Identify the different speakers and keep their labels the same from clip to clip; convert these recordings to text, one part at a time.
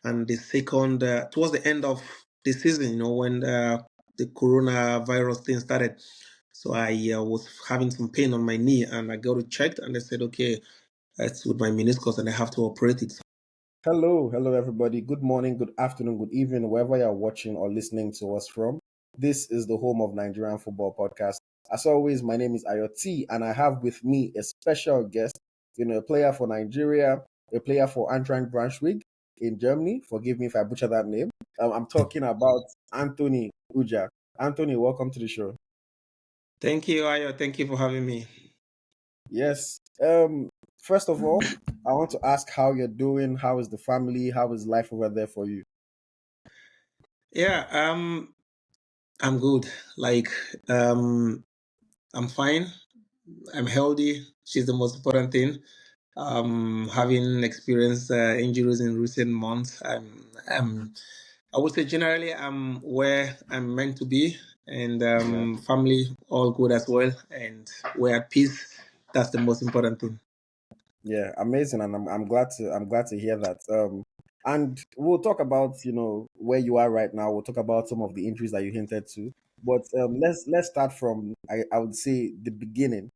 Speaker 1: and the second towards the end of the season, when the coronavirus thing started. So I was having some pain on my knee, and I got it checked, and they said, okay, it's with my meniscus, and I have to operate it.
Speaker 2: Hello, everybody. Good morning, good afternoon, good evening, wherever you're watching or listening to us from. This is the home of Nigerian Football Podcast. As always, my name is Ayoti, and I have with me a special guest, a player for Nigeria, a player for Eintracht Braunschweig in Germany. Forgive me if I butcher that name. I'm talking about Anthony Ujah. Anthony, welcome to the show.
Speaker 1: Thank you, Ayo. Thank you for having me.
Speaker 2: Yes. First of all, I want to ask how you're doing. How is the family? How is life over there for you?
Speaker 1: Yeah, I'm good. Like, I'm fine. I'm healthy. She's the most important thing. Having experienced injuries in recent months, I would say generally I'm where I'm meant to be, and
Speaker 2: Yeah.
Speaker 1: family all good as well, and we're at peace. That's the most important thing.
Speaker 2: Yeah, amazing, and I'm glad to hear that. And we'll talk about where you are right now. We'll talk about some of the injuries that you hinted to, but let's start from I would say the beginning.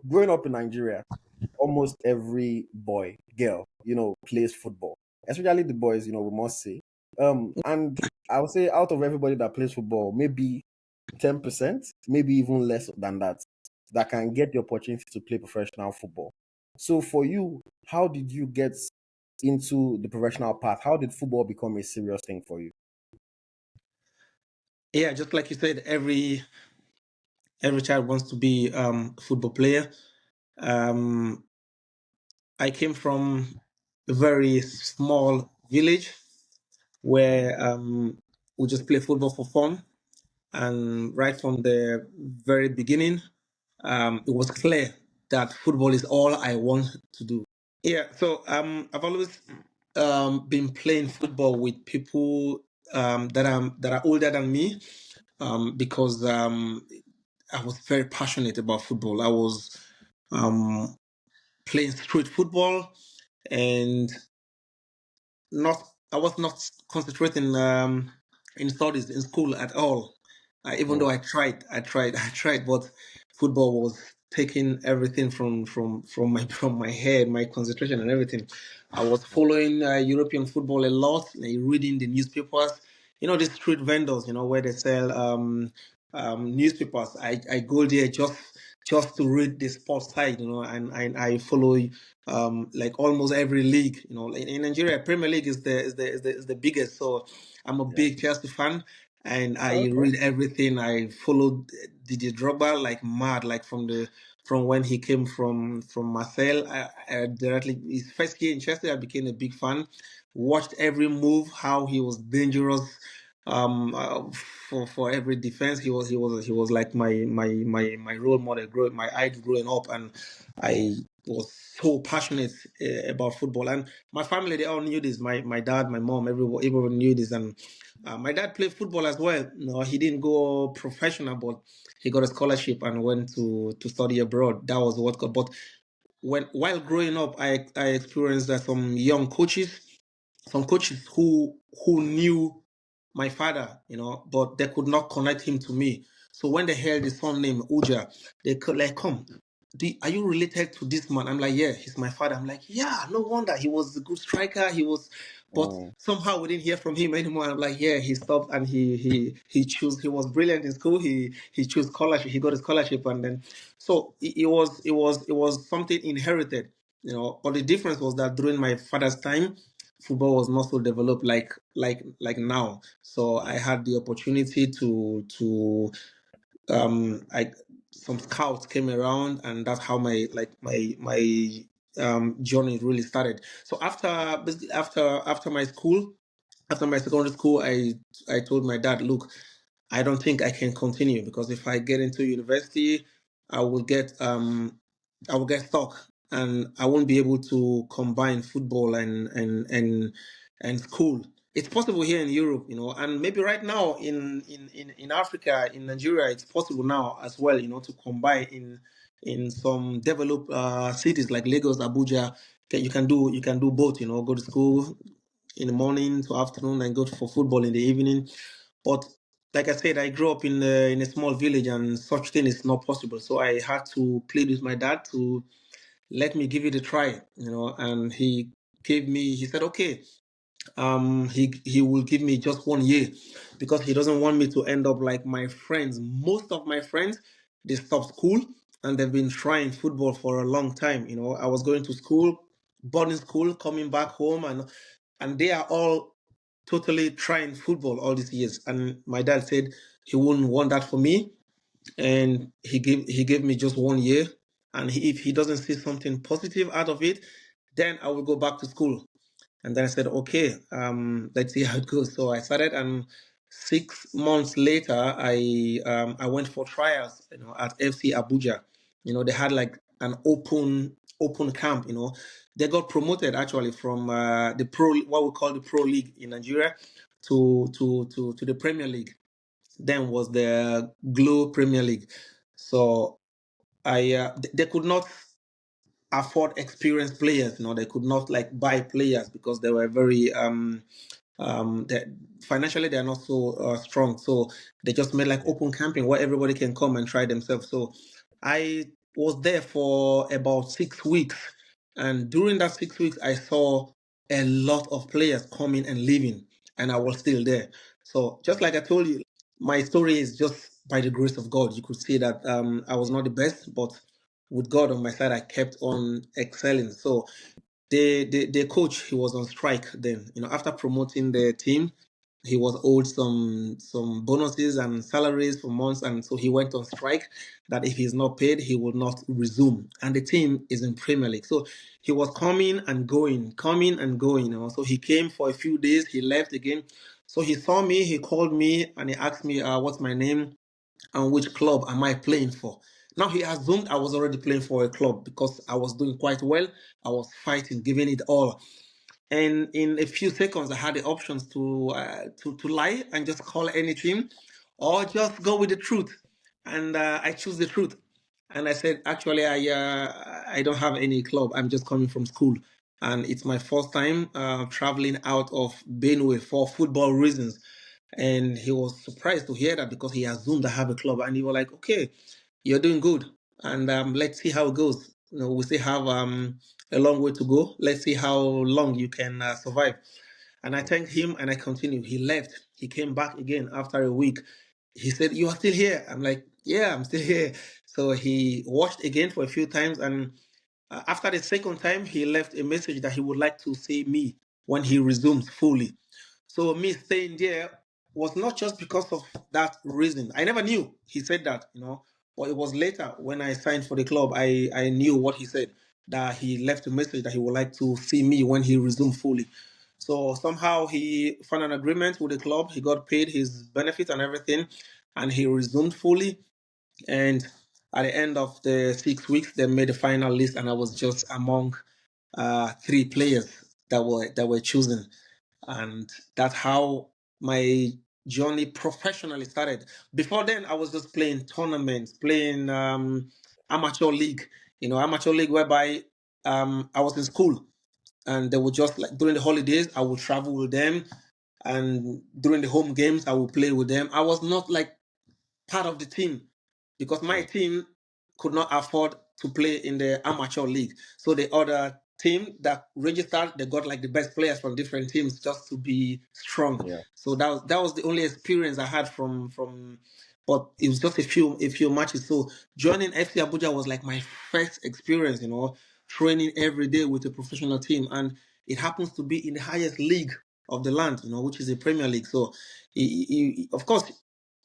Speaker 2: Growing up in Nigeria, almost every boy, girl, plays football, especially the boys. We must say. And I would say out of everybody that plays football, maybe 10%, maybe even less than that can get the opportunity to play professional football. So for you, how did you get into the professional path? How did football become a serious thing for you?
Speaker 1: Yeah, just like you said, every child wants to be a football player. Um, I came from a very small village where we just play football for fun. And right from the very beginning, it was clear that football is all I want to do. Yeah, so I've always been playing football with people that are older than me, because I was very passionate about football. I was um, playing street football, and not I was not concentrating in studies in school at all. Even though
Speaker 2: Mm,
Speaker 1: I tried, but football was taking everything from my from my head, my concentration and everything. I was following European football a lot, reading the newspapers. The street vendors, where they sell newspapers. I go there just to read the sports side, and I follow like almost every league. Like in Nigeria, Premier League is the biggest. So I'm a
Speaker 2: yeah.
Speaker 1: big Chelsea fan, and I
Speaker 2: Okay.
Speaker 1: read everything. I followed Didier Drogba like mad, like from when he came from Marseille. I directly his first year in Chelsea, I became a big fan. Watched every move, how he was dangerous. For every defense, he was like my role model, my idol growing up, and I was so passionate about football. And my family, they all knew this. My dad, my mom, everyone knew this. And my dad played football as well. No, he didn't go professional, but he got a scholarship and went to study abroad. That was what got. But while growing up, I experienced that some coaches who knew my father, but they could not connect him to me. So when they heard his son name Ujah, they could like, come, are you related to this man? I'm like, yeah, he's my father. I'm like, yeah, no wonder he was a good striker. But
Speaker 2: Mm,
Speaker 1: somehow we didn't hear from him anymore. I'm like, yeah, he stopped and he was brilliant in school. He chose scholarship. He got a scholarship, and then so it was something inherited, But the difference was that during my father's time, football was not so developed like now. So I had the opportunity to I some scouts came around, and that's how my journey really started. So after my secondary school, I told my dad, look, I don't think I can continue, because if I get into university, I will get um I will get stuck, and I won't be able to combine football and school. It's possible here in Europe, and maybe right now in Africa, in Nigeria, it's possible now as well, to combine in some developed cities like Lagos, Abuja. You can do both, go to school in the morning to afternoon and go for football in the evening. But like I said, I grew up in a small village, and such thing is not possible. So I had to plead with my dad to let me give it a try, and he said, okay, he will give me just 1 year because he doesn't want me to end up like my friends. Most of my friends, they stopped school and they've been trying football for a long time. I was going to school, boarding school, coming back home, and they are all totally trying football all these years. And my dad said he wouldn't want that for me, and he gave me just 1 year. And if he doesn't see something positive out of it, then I will go back to school. And then I said, okay, let's see how it goes. So I started, and 6 months later, I went for trials, at FC Abuja. They had like an open camp. They got promoted actually from the pro, what we call the pro league in Nigeria, to the Premier League. Then was the Glow Premier League. So they could not afford experienced players. They could not like buy players because they were very they, financially they are not so strong. So they just made like open camping where everybody can come and try themselves. So I was there for about 6 weeks, and during that 6 weeks I saw a lot of players coming and leaving, and I was still there. So just like I told you, my story is just by the grace of God. You could see that I was not the best, but with God on my side, I kept on excelling. So the coach, he was on strike then. After promoting the team, he was owed some bonuses and salaries for months, and so he went on strike. That if he's not paid, he will not resume. And the team is in Premier League, so he was coming and going, coming and going. So he came for a few days, he left again. So he saw me, he called me, and he asked me, "What's my name? And which club am I playing for?" Now he assumed I was already playing for a club because I was doing quite well. I was fighting, giving it all. And in a few seconds, I had the options to lie and just call any team, or just go with the truth. And I choose the truth. And I said, actually, I don't have any club. I'm just coming from school, and it's my first time traveling out of Benue for football reasons. And he was surprised to hear that because he assumed I have a club, and he was like, "Okay, you're doing good, and let's see how it goes. We still have a long way to go. Let's see how long you can survive." And I thanked him, and I continued. He left. He came back again after a week. He said, "You are still here." I'm like, "Yeah, I'm still here." So he watched again for a few times, and after the second time, he left a message that he would like to see me when he resumes fully. So me staying there was not just because of that reason. I never knew he said that. But it was later when I signed for the club, I knew what he said, that he left a message that he would like to see me when he resumed fully. So somehow he found an agreement with the club. He got paid his benefits and everything, and he resumed fully. And at the end of the 6 weeks, they made the final list, and I was just among three players that were chosen. And that's how my journey professionally started. Before then, I was just playing tournaments, playing amateur league. Amateur league whereby I was in school, and they would just like during the holidays I would travel with them, and during the home games I would play with them. I was not like part of the team because my
Speaker 2: Yeah.
Speaker 1: team could not afford to play in the amateur league. So the other team that registered, they got like the best players from different teams just to be strong.
Speaker 2: Yeah.
Speaker 1: So that was the only experience I had from. But it was just a few matches. So joining FC Abuja was like my first experience. Training every day with a professional team, and it happens to be in the highest league of the land. Which is the Premier League. So, of course,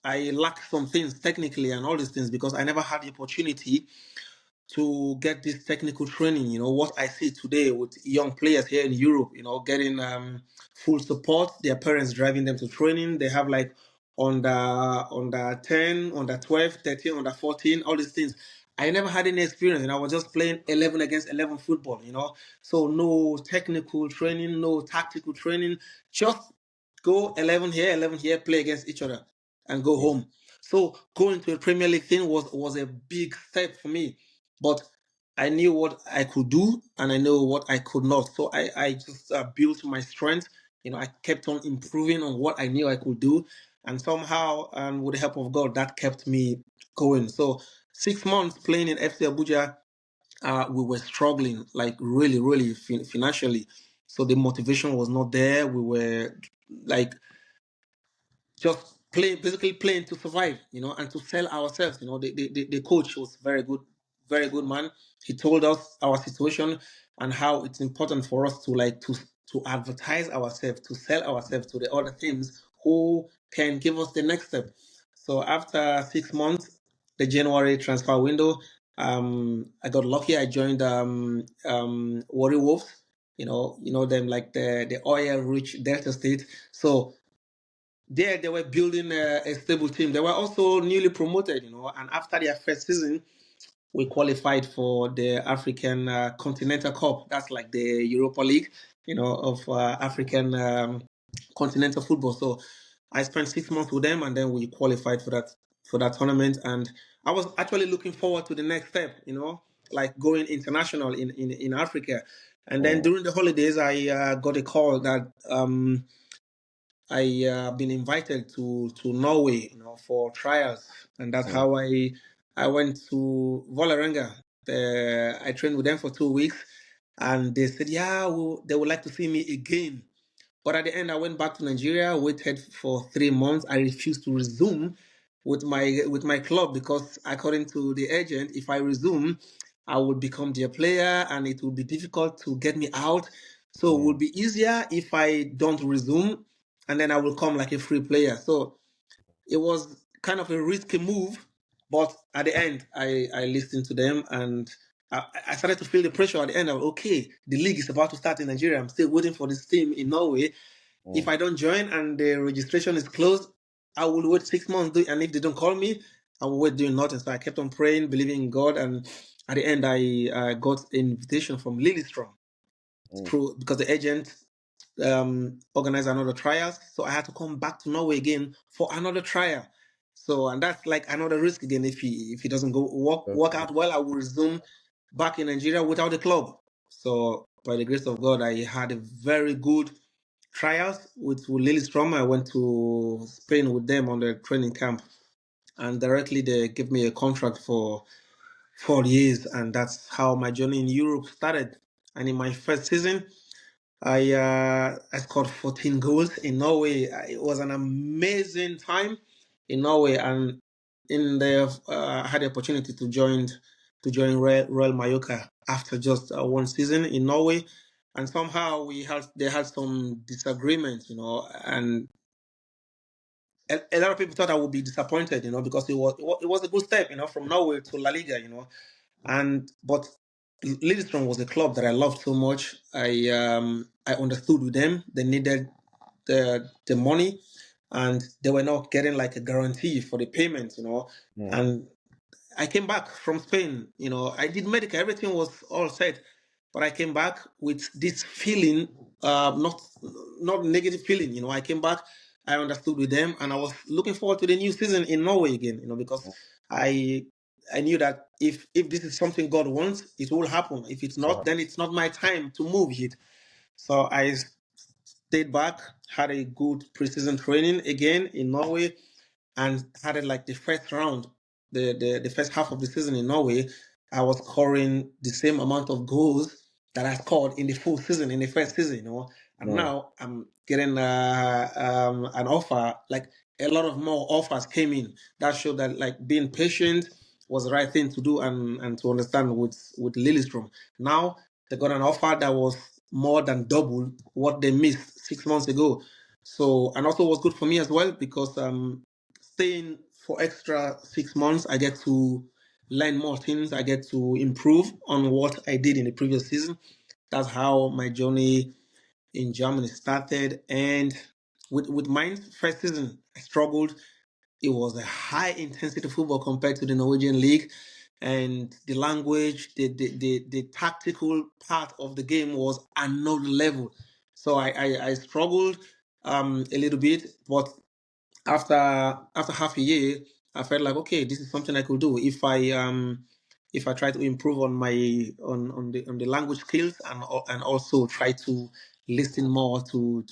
Speaker 1: I lack some things technically and all these things because I never had the opportunity to get this technical training. What I see today with young players here in Europe, getting full support, their parents driving them to training. They have like under 10, under 12, 13, under 14, all these things. I never had any experience, and I was just playing 11 against 11 football. So no technical training, no tactical training, just go 11 here, 11 here, play against each other and go
Speaker 2: Yeah.
Speaker 1: home. So going to a Premier League thing was a big step for me, but I knew what I could do and I know what I could not. So I just built my strength I kept on improving on what I knew I could do, and somehow, and with the help of God, that kept me going. So 6 months playing in FC Abuja, we were struggling, like really, really financially. So the motivation was not there. We were like just playing, basically playing to survive, and to sell ourselves. The coach was very good man. He told us our situation and how it's important for us to to advertise ourselves, to sell ourselves to the other teams who can give us the next step. So after 6 months, the January transfer window, I got lucky. I joined Warri Wolves. You know them, like the oil-rich Delta State. So there they were building a stable team. They were also newly promoted, and after their first season, we qualified for the African Continental Cup. That's like the Europa League, of African continental football. So I spent 6 months with them, and then we qualified for that tournament. And I was actually looking forward to the next step, like going international in Africa. And then
Speaker 2: Mm.
Speaker 1: during the holidays, I got a call that I been invited to Norway, for trials, and that's
Speaker 2: Mm.
Speaker 1: how I went to Vålerenga. I trained with them for 2 weeks, and they said, yeah, they would like to see me again. But at the end, I went back to Nigeria, waited for 3 months. I refused to resume with my club because, according to the agent, if I resume, I would become their player, and it would be difficult to get me out. So it
Speaker 2: Mm.
Speaker 1: would be easier if I don't resume, and then I will come like a free player. So it was kind of a risky move, but at the end, I listened to them, and I started to feel the pressure at the end of, okay, the league is about to start in Nigeria. I'm still waiting for this team in Norway. If
Speaker 2: Mm.
Speaker 1: I don't join and the registration is closed, I will wait 6 months, and if they don't call me, I will wait doing nothing. So I kept on praying, believing in God, and at the end, I got an invitation from Lillestrom
Speaker 2: Mm.
Speaker 1: through, because the agent organized another trial. So I had to come back to Norway again for another trial. So, and that's like another risk again. If he doesn't go work
Speaker 2: Okay.
Speaker 1: out well, I will resume back in Nigeria without the club. So by the grace of God, I had a very good trials with Lillestrom. I went to Spain with them on the training camp, and directly they gave me a contract for 4 years, and that's how my journey in Europe started. And in my first season, I scored 14 goals in Norway. It was an amazing time in Norway, and I had the opportunity to join Royal Mallorca after just one season in Norway, and somehow they had some disagreements, and a lot of people thought I would be disappointed, because it was a good step, from Norway to La Liga, but Lillestrom was a club that I loved so much. I understood with them. They needed the money, and they were not getting like a guarantee for the payment,
Speaker 2: Mm.
Speaker 1: and I came back from Spain. I did medical, everything was all set, but I came back with this feeling, not negative feeling. I came back, I understood with them, and I was looking forward to the new season in Norway again. Because I I knew that if this is something God wants, it will happen. If it's not,
Speaker 2: So,
Speaker 1: then it's not my time to move it. So I stayed back, had a good preseason training again in Norway, and had it like the first round, the first half of the season in Norway. I was scoring the same amount of goals that I scored in the full season, in the first season, And
Speaker 2: mm.
Speaker 1: now I'm getting an offer. Like, a lot of more offers came in. That showed that, like, being patient was the right thing to do, and to understand with Lillestrom. Now they got an offer that was more than double what they missed 6 months ago. So, and also was good for me as well, because staying for extra 6 months, I get to learn more things. I get to improve on what I did in the previous season. That's how my journey in Germany started. And with Mainz first season, I struggled. It was a high intensity football compared to the Norwegian league, and the language, the tactical part of the game was another level. So I struggled a little bit, but after half a year, I felt like, okay, this is something I could do if I try to improve on my on the language skills, and also try to listen more to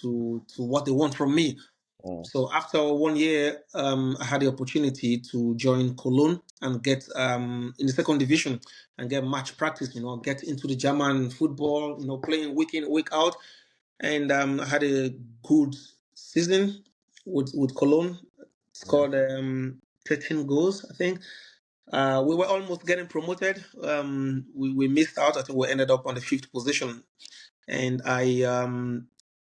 Speaker 1: what they want from me.
Speaker 2: Mm.
Speaker 1: So after 1 year, I had the opportunity to join Cologne and get in the second division and get match practice. Get into the German football. Playing week in week out, and I had a good season with Cologne.
Speaker 2: Yeah.
Speaker 1: Scored 13 goals, I think. We were almost getting promoted. We missed out. I think we ended up on the fifth position, and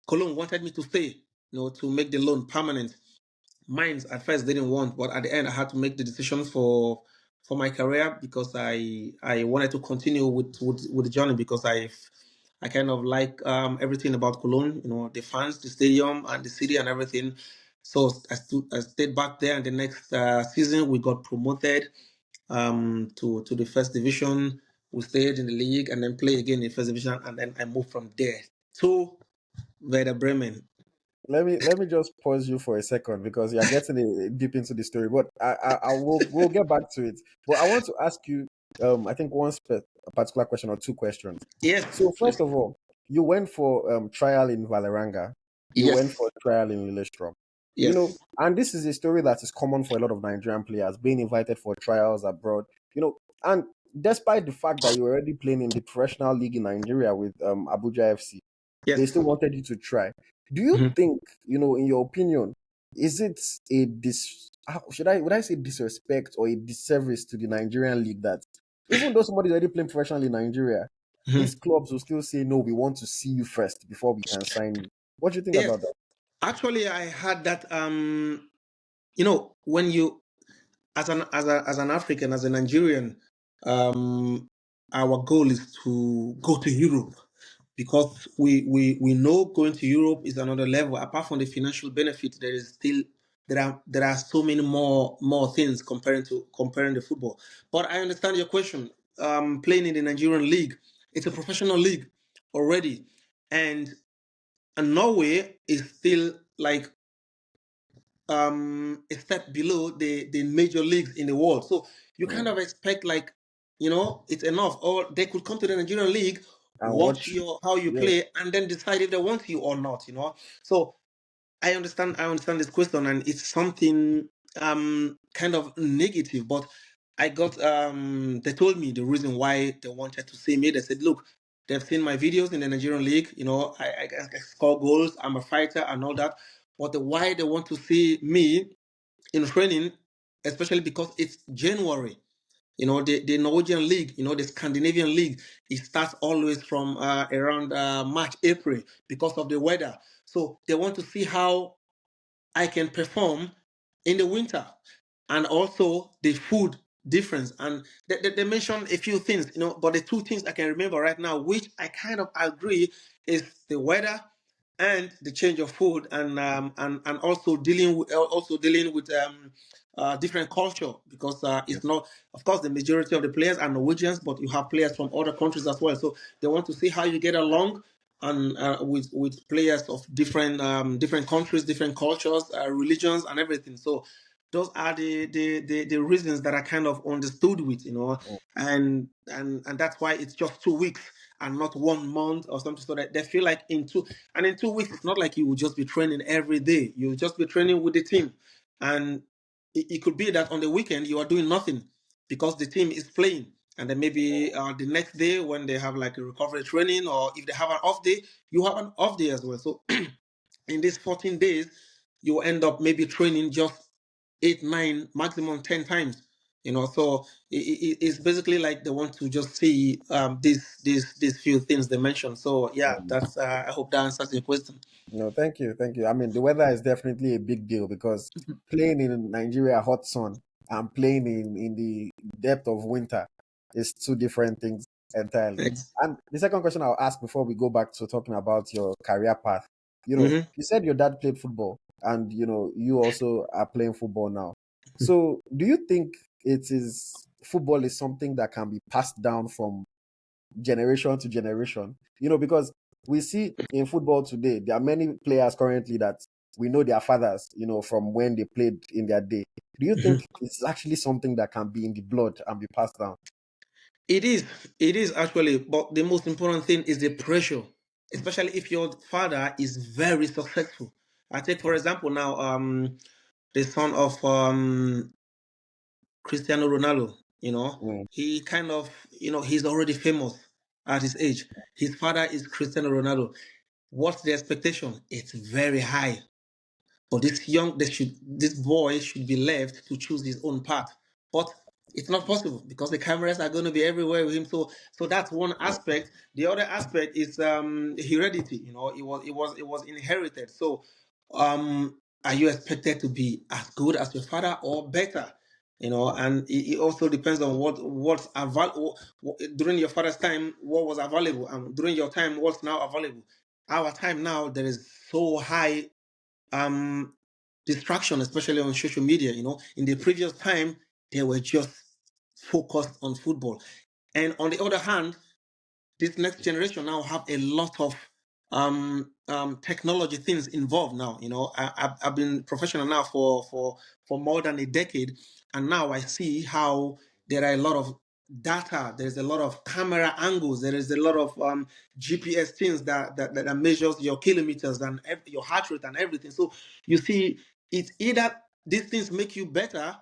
Speaker 1: Cologne wanted me to stay, to make the loan permanent. Mainz at first didn't want, but at the end I had to make the decision for my career because I wanted to continue with the journey because I kind of like everything about Cologne, the fans, the stadium, and the city and everything. So I stayed back there, and the next season we got promoted to the first division. We stayed in the league and then played again in first division, and then I moved from there to Werder Bremen.
Speaker 2: Let me just pause you for a second because you're getting deep into the story, but I will we'll get back to it. But I want to ask you, I think a particular question or two questions.
Speaker 1: Yes,
Speaker 2: So
Speaker 1: please.
Speaker 2: first of all, you went for trial in Valeranga, you went
Speaker 1: Yes,
Speaker 2: for trial in Lillestrom,
Speaker 1: yes,
Speaker 2: and this is a story that is common for a lot of Nigerian players being invited for trials abroad, and despite the fact that you're already playing in the professional league in Nigeria with Abuja FC, they
Speaker 1: yes.
Speaker 2: still wanted you to try. Do you
Speaker 1: Mhm.
Speaker 2: think, in your opinion, is it a would I say disrespect or a disservice to the Nigerian league that even though somebody's already playing professionally in Nigeria,
Speaker 1: Mhm.
Speaker 2: these clubs will still say no, we want to see you first before we can sign you. What do you think
Speaker 1: Yes,
Speaker 2: about that?
Speaker 1: actually, I had that. When you as an African, as a Nigerian, um, our goal is to go to Europe because we know going to Europe is another level. Apart from the financial benefit, there are so many more things comparing the football. But I understand your question. Playing in the Nigerian league, it's a professional league already, and Norway is still like a step below the major leagues in the world. So you kind
Speaker 2: Mm.
Speaker 1: of expect like, it's enough. Or they could come to the Nigerian league,
Speaker 2: And
Speaker 1: watch
Speaker 2: watch,
Speaker 1: your how you
Speaker 2: yeah,
Speaker 1: play, and then decide if they want you or not. So I understand this question, and it's something kind of negative, but they told me the reason why they wanted to see me. They said, look, they've seen my videos in the Nigerian league, I score goals, I'm a fighter and all that. But why they want to see me in training, especially because it's January. The Norwegian league, the Scandinavian league, it starts always from around March, April because of the weather. So they want to see how I can perform in the winter, and also the food difference. And they mentioned a few things, but the two things I can remember right now, which I kind of agree, is the weather and the change of food, and also dealing with different culture, because it's not, of course, the majority of the players are Norwegians, but you have players from other countries as well. So they want to see how you get along and with players of different countries, different cultures, religions, and everything. So those are the reasons that I kind of understood with.
Speaker 2: mm,
Speaker 1: And that's why it's just 2 weeks and not 1 month or something. So that they feel like in 2 weeks, it's not like you will just be training every day. You'll just be training with the team, and it could be that on the weekend you are doing nothing because the team is playing. And then maybe the next day, when they have like a recovery training, or if they have an off day, you have an off day as well. So in these 14 days, you end up maybe training just 8, 9, maximum 10 times. So it's basically like they want to just see these few things they mentioned. So yeah,
Speaker 2: mm.
Speaker 1: that's I hope that answers your question.
Speaker 2: No, thank you, thank you. I mean, the weather is definitely a big deal because playing in Nigeria hot sun and playing in the depth of winter is two different things entirely.
Speaker 1: Thanks.
Speaker 2: And the second question I'll ask before we go back to talking about your career path,
Speaker 1: Hmm.
Speaker 2: you said your dad played football, and you also are playing football now. So, do you think football is something that can be passed down from generation to generation? Because we see in football today, there are many players currently that we know their fathers, from when they played in their day. Do you think it's actually something that can be in the blood and be passed down?
Speaker 1: It is, it is actually, but the most important thing is the pressure. especially if your father is very successful. I take for example now, the son of Cristiano Ronaldo.
Speaker 2: Mm,
Speaker 1: He kind of, he's already famous at his age. His father is Cristiano Ronaldo. What's the expectation? It's very high. But this boy should be left to choose his own path. But it's not possible because the cameras are going to be everywhere with him. So that's one
Speaker 2: mm,
Speaker 1: aspect. The other aspect is heredity. It was inherited. So are you expected to be as good as your father or better? And it also depends on what's available during your father's time. What was available, and during your time, what's now available. Our time now, there is so high um distraction, especially on social media. In the previous time, they were just focused on football. And on the other hand, this next generation now have a lot of technology things involved now. I've been professional now for more than a decade, and now I see how there are a lot of data. There's a lot of camera angles. There is a lot of GPS things that measures your kilometers and your heart rate and everything. So you see, it's either these things make you better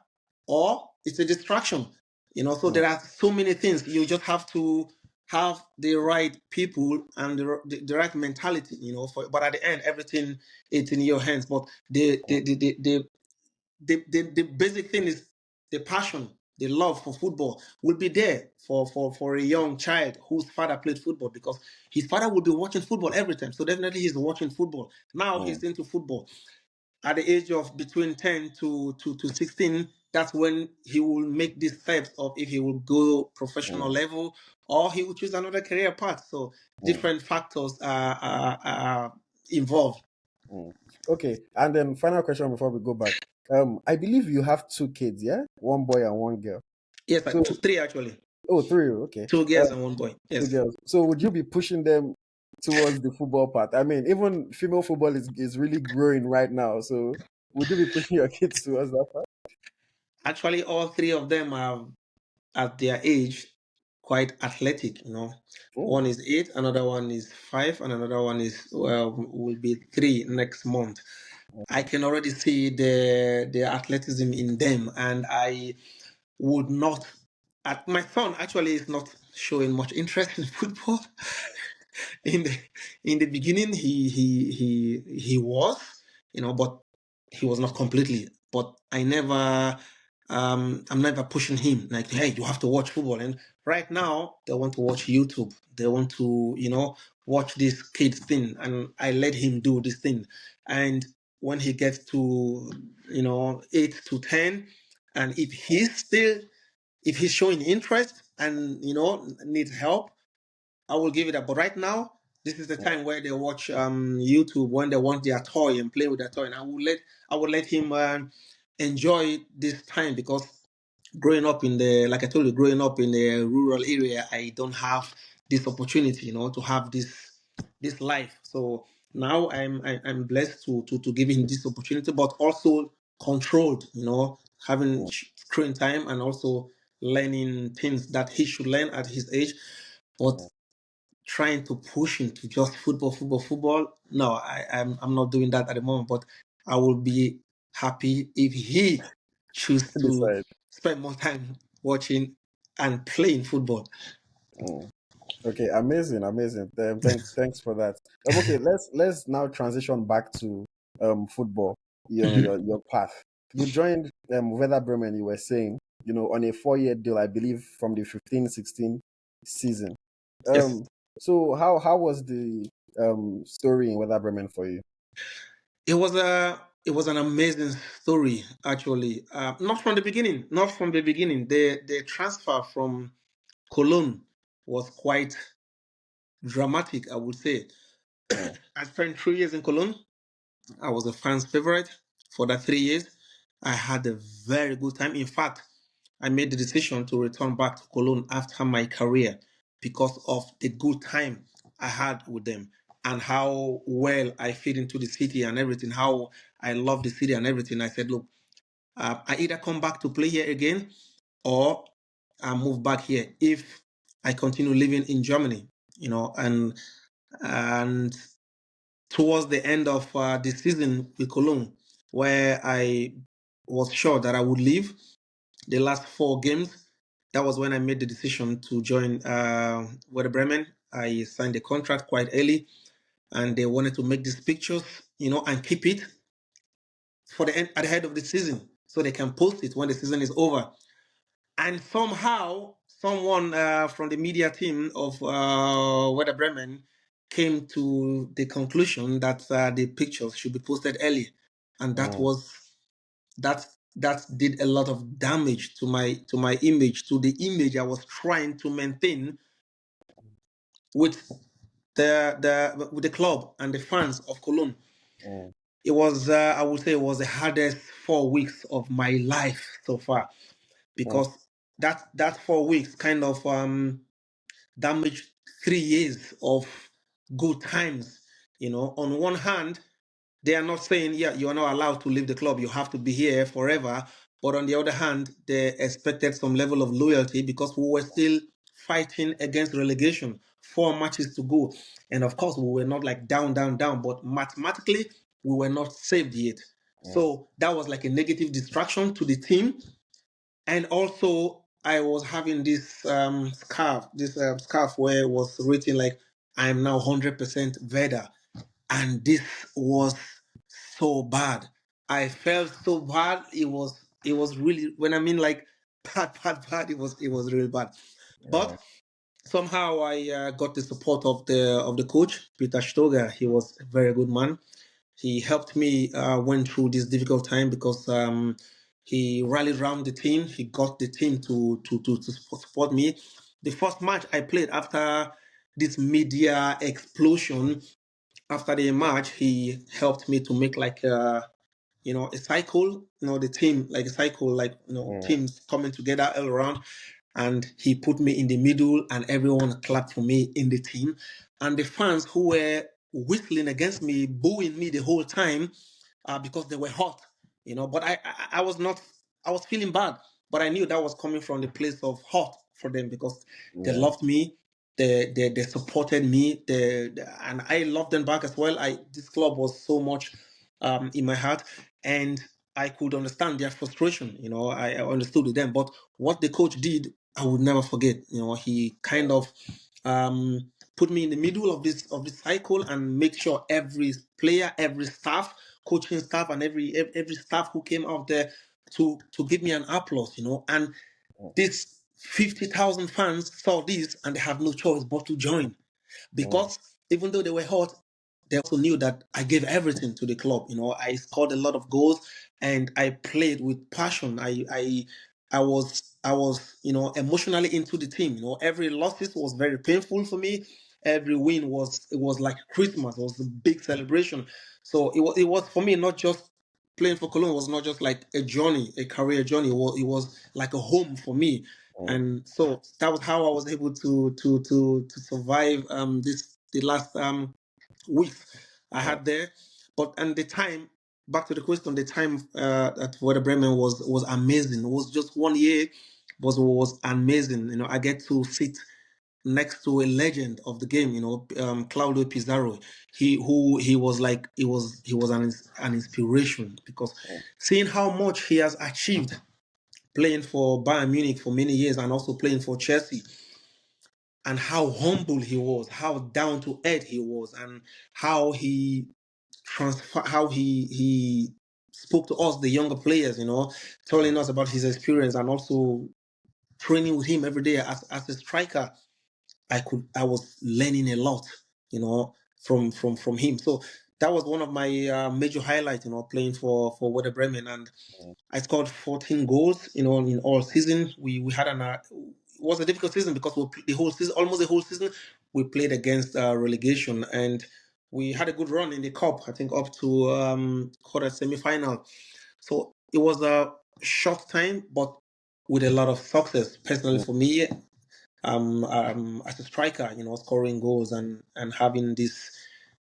Speaker 1: or it's a distraction. So
Speaker 2: mm,
Speaker 1: there are so many things. You just have to have the right people and the right mentality, but at the end, everything it's in your hands. But the basic thing is the passion, the love for football will be there for a young child whose father played football, because his father will be watching football every time. So definitely he's watching football. Now
Speaker 2: mm,
Speaker 1: he's into football at the age of between 10 to 16. That's when he will make these steps of if he will go professional
Speaker 2: mm,
Speaker 1: level or he will choose another career path. So
Speaker 2: mm,
Speaker 1: different factors are involved.
Speaker 2: mm. Okay, and then final question before we go back. I believe you have two kids, yeah? One boy and one girl.
Speaker 1: Yes,
Speaker 2: So,
Speaker 1: like three actually.
Speaker 2: oh, three, okay.
Speaker 1: Two
Speaker 2: Uh,
Speaker 1: girls and one boy.
Speaker 2: two
Speaker 1: Yes.
Speaker 2: girls. So, would you be pushing them towards the football part? I mean, even female football is really growing right now. So, would you be pushing your kids towards that part?
Speaker 1: Actually, all three of them are at their age quite athletic.
Speaker 2: Mm,
Speaker 1: One is 8, another one is 5, and another one is, well, will be 3 next month. I can already see the athleticism in them, and I would not. My son actually is not showing much interest in football. in the in the beginning, he was, but he was not completely. But I'm never pushing him like, hey, you have to watch football. And right now, they want to watch YouTube. They want to, watch this kids thing, and I let him do this thing. And when he gets to, 8 to 10, and if he's showing interest and needs help, I will give it up. But right now, this is the time where they watch YouTube when they want their toy and play with their toy, and I will let him enjoy this time, because like I told you, growing up in the rural area, I don't have this opportunity, to have this life. So now I'm blessed to give him this opportunity, but also controlled, having
Speaker 2: mm,
Speaker 1: screen time and also learning things that he should learn at his age. But
Speaker 2: mm.
Speaker 1: trying to push him to just football, football, football. No, I'm not doing that at the moment. But I will be happy if he choose to
Speaker 2: Decide.
Speaker 1: spend more time watching and playing football.
Speaker 2: Mm. Okay, amazing, amazing. Thanks for that. Okay, let's now transition back to football. You know
Speaker 1: Mhm.
Speaker 2: your path. You joined Werder Bremen. You were saying on a 4-year deal, I believe, from the 15-16 season.
Speaker 1: Yes,
Speaker 2: Um, so how was the story in Werder Bremen for you?
Speaker 1: it was an amazing story actually. Not from the beginning. Not from the beginning. The transfer from Cologne was quite dramatic, I would say.
Speaker 2: Mm,
Speaker 1: I spent 3 years in Cologne. I was a fan's favorite for that 3 years. I had a very good time. In fact, I made the decision to return back to Cologne after my career because of the good time I had with them and how well I fit into the city and everything, how I love the city and everything. I said, look, I either come back to play here again or I move back here if I continue living in Germany, and And towards the end of the season with Cologne, where I was sure that I would leave the last 4 games, that was when I made the decision to join Werder Bremen. I signed the contract quite early, and they wanted to make these pictures, and keep it for the end at the head of the season, so they can post it when the season is over. And somehow, someone from the media team of Werder Bremen came to the conclusion that the pictures should be posted early, and that did a lot of damage to my image, to the image I was trying to maintain with the club and the fans of Cologne. It was, I would say, it was the hardest 4 weeks of my life so far, because that 4 weeks kind of damaged 3 years of good times. On one hand, they are not saying, yeah, you are not allowed to leave the club, you have to be here forever. But on the other hand, they expected some level of loyalty, because we were still fighting against relegation, 4 matches to go. And of course, we were not like down, down, down, but mathematically, we were not saved yet. So that was like a negative distraction to the team. And also, I was having this scarf where it was written like, I am now 100% Veda. And this was so bad. I felt so bad. It was really, when I mean like bad, bad, bad, it was really bad. But somehow I got the support of the coach, Peter Stoger. He was a very good man. He helped me went through this difficult time, because he rallied around the team. He got the team to support me. The first match I played after this media explosion, after the match, he helped me to make like a cycle, the team, like a cycle, like, teams coming together all around. And he put me in the middle, and everyone clapped for me in the team. And the fans who were whistling against me, booing me the whole time, because they were hot, but I was not, I was feeling bad, but I knew that was coming from the place of hot for them, because they loved me. They supported me. And I loved them back as well. This club was so much in my heart, and I could understand their frustration. I understood with them. But what the coach did, I would never forget. He kind of put me in the middle of this cycle, and make sure every player, every staff, coaching staff, and every staff who came out there to give me an applause. And these 50,000 fans saw this, and they have no choice but to join, because even though they were hot, they also knew that I gave everything to the club. I scored a lot of goals, and I played with passion. I was emotionally into the team. Every losses was very painful for me. Every win was like Christmas. It was a big celebration. So it was for me, not just playing for Cologne was not just like a journey, a career journey. It was like a home for me. And so that was how I was able to survive the last weeks I had there. But and the time, back to the question, the time at Werder Bremen was amazing. It was just 1 year, but it was amazing. I get to sit next to a legend of the game, Claudio Pizarro. He was like, he was an inspiration, because seeing how much he has achieved playing for Bayern Munich for many years, and also playing for Chelsea, and how humble he was, how down to earth he was, and how he spoke to us, the younger players, telling us about his experience, and also training with him every day as a striker. I was learning a lot, from him. So that was one of my major highlights, playing for Werder Bremen. And I scored 14 goals, in all season. We had it was a difficult season, because the whole season, almost the whole season, we played against relegation, and we had a good run in the cup. I think up to quarter semi-final. So it was a short time, but with a lot of success. Personally, for me, as a striker, scoring goals and having this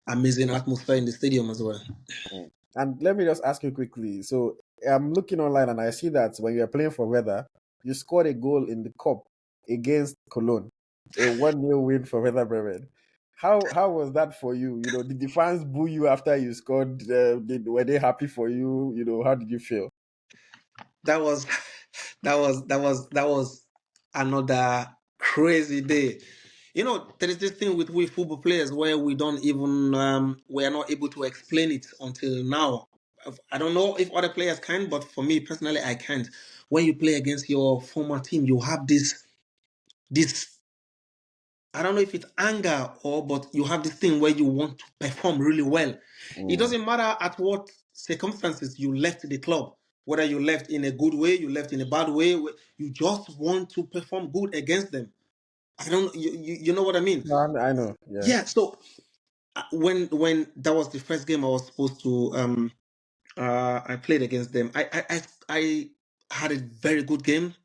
Speaker 1: amazing atmosphere in the stadium as well.
Speaker 2: And let me just ask you quickly. So I'm looking online and I see that when you were playing for Werder, you scored a goal in the cup against Cologne, a 1-0 win for Werder Bremen. how was that for you? You know, did the fans boo you after you scored? Were they happy for you? You know, how did you feel?
Speaker 1: That was that was another crazy day. You know, there is this thing with we football players where we don't even we are not able to explain it until now. I don't know if other players can, but for me personally, I can't. When you play against your former team, you have this I don't know if it's anger or but you have this thing where you want to perform really well. It
Speaker 2: Mm,
Speaker 1: doesn't matter at what circumstances you left the club, whether you left in a good way, you left in a bad way, you just want to perform good against them. I don't you know what I mean?
Speaker 2: no, I know. Yeah.
Speaker 1: Yeah, so when that was the first game I was supposed to I played against them. I had a very good game,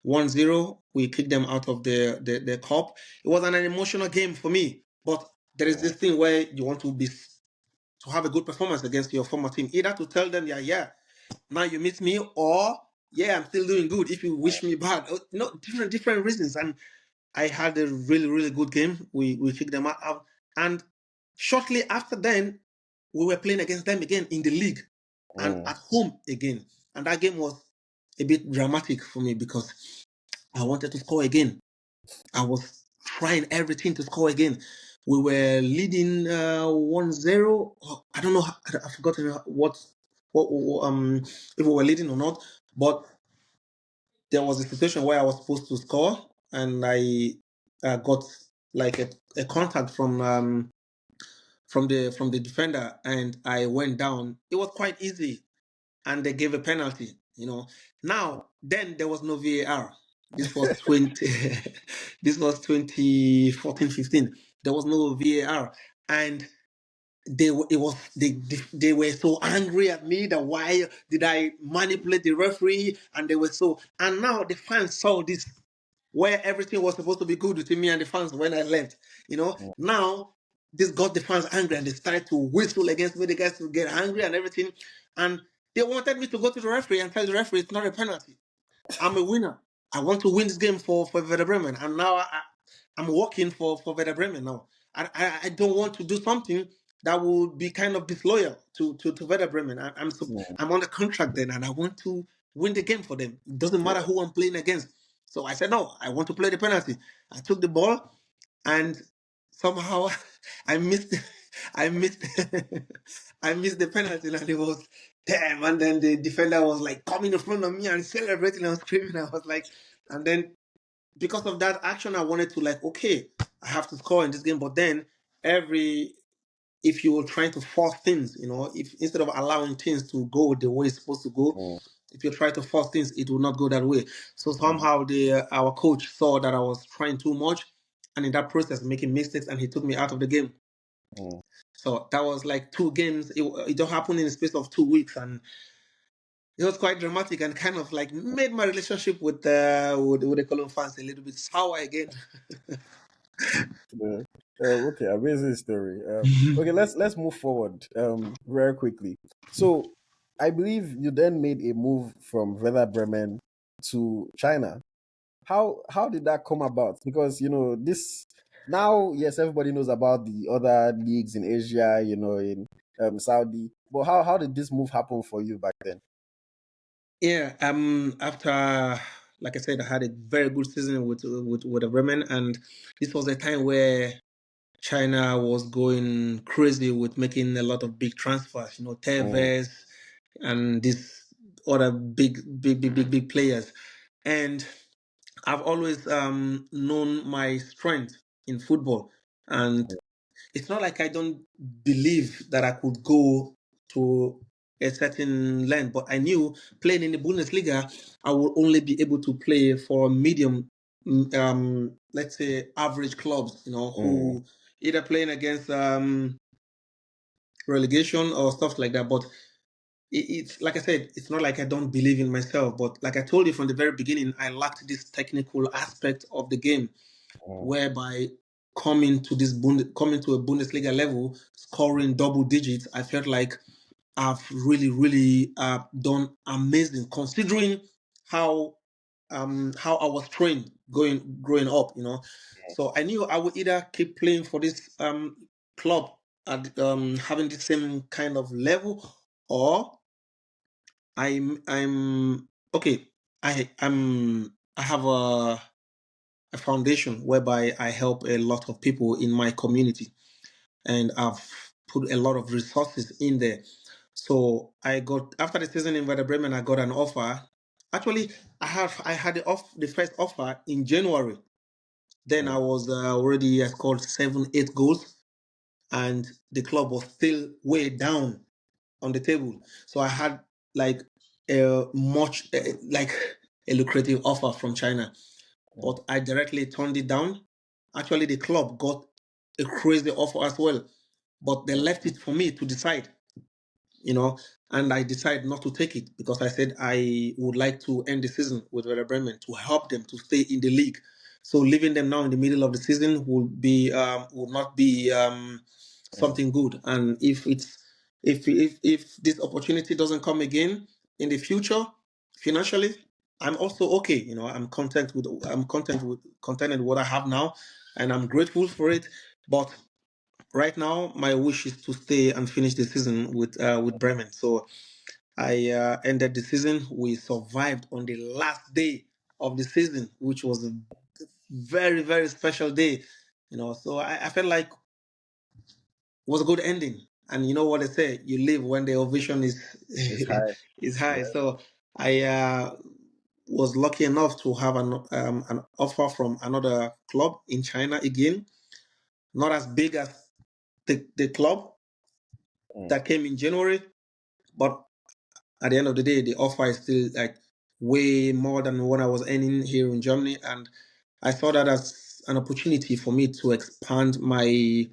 Speaker 1: 1-0. We kicked them out of the cup. It was an emotional game for me. But there is
Speaker 2: Mm,
Speaker 1: this thing where you want to have a good performance against your former team. Either to tell them, yeah, now you miss me, or yeah, I'm still doing good if you wish me bad. Different reasons. And I had a really, really good game. We kicked them out. And shortly after then, we were playing against them again in the league and
Speaker 2: mm,
Speaker 1: at home again. And that game was a bit dramatic for me because I wanted to score again. I was trying everything to score again. We were leading 1-0. I don't know. I've forgotten what if we were leading or not. But there was a situation where I was supposed to score, and I got like a contact from the defender, and I went down. It was quite easy, and they gave a penalty. Now then there was no VAR. This was 20. This was 2014-15. There was no VAR, and they were so angry at me that why did I manipulate the referee, and they were so, and now the fans saw this where everything was supposed to be good between me and the fans when I left.
Speaker 2: mm,
Speaker 1: Now this got the fans angry and they started to whistle against me. The guys to get angry and everything, and they wanted me to go to the referee and tell the referee it's not a penalty. I'm a winner. I want to win this game for Werder Bremen, and now I'm working for Werder Bremen now. I don't want to do something that would be kind of disloyal to Werder Bremen.
Speaker 2: mm,
Speaker 1: I'm on a contract then, and I want to win the game for them. It doesn't matter
Speaker 2: yeah.
Speaker 1: who I'm playing against. So I said no. I want to play the penalty. I took the ball, and somehow I missed. I missed. I missed the penalty, and it was damn. And then the defender was like coming in front of me and celebrating and screaming. I was like, and then because of that action, I wanted to like, okay, I have to score in this game. But then every if you were trying to force things, if instead of allowing things to go the way it's supposed to go,
Speaker 2: Mm,
Speaker 1: if you try to force things, it will not go that way. So
Speaker 2: mm,
Speaker 1: somehow the our coach saw that I was trying too much, and in that process making mistakes, and he took me out of the game.
Speaker 2: mm.
Speaker 1: So that was like two games. It just happened in the space of 2 weeks, and it was quite dramatic and kind of like made my relationship with the Koln fans a little bit sour again.
Speaker 2: Yeah. Okay, amazing story. Okay, let's move forward very quickly. So, I believe you then made a move from Werder Bremen to China. How did that come about? Because this now, yes, everybody knows about the other leagues in Asia, in Saudi. But how did this move happen for you back then?
Speaker 1: Yeah, after like I said, I had a very good season with the Bremen, and this was a time where China was going crazy with making a lot of big transfers.
Speaker 2: Mm,
Speaker 1: Tevez and these other big players, and I've always known my strength in football, and it's not like I don't believe that I could go to a certain length, but I knew playing in the Bundesliga, I would only be able to play for medium, let's say average clubs,
Speaker 2: mm,
Speaker 1: who either playing against relegation or stuff like that. But it's like I said, it's not like I don't believe in myself, but like I told you from the very beginning, I lacked this technical aspect of the game
Speaker 2: mm,
Speaker 1: whereby coming to a Bundesliga level, scoring double digits, I felt like I've really, really done amazing considering how I was trained. growing up, So I knew I would either keep playing for this club at having the same kind of level, or I'm okay. I have a foundation whereby I help a lot of people in my community, and I've put a lot of resources in there. So I got, after the season in Werder Bremen, I got an offer. Actually, I had the first offer in January. Then I was already scored 7, 8 goals, and the club was still way down on the table. So I had like like a lucrative offer from China, but I directly turned it down. Actually, the club got a crazy offer as well, but they left it for me to decide, and I decided not to take it because I said I would like to end the season with Werder Bremen to help them to stay in the league. So leaving them now in the middle of the season would not be something good. And if this opportunity doesn't come again in the future, financially, I'm also okay. I'm content with what I have now, and I'm grateful for it. But right now, my wish is to stay and finish the season with Bremen. So I ended the season. We survived on the last day of the season, which was a very, very special day. So I felt like it was a good ending. And you know what they say, you live when the ovation is
Speaker 2: It's high.
Speaker 1: is high.
Speaker 2: Yeah.
Speaker 1: So I was lucky enough to have an offer from another club in China again, not as big as the club
Speaker 2: Mm.
Speaker 1: that came in January, but at the end of the day, the offer is still like way more than what I was earning here in Germany, and I saw that as an opportunity for me to expand my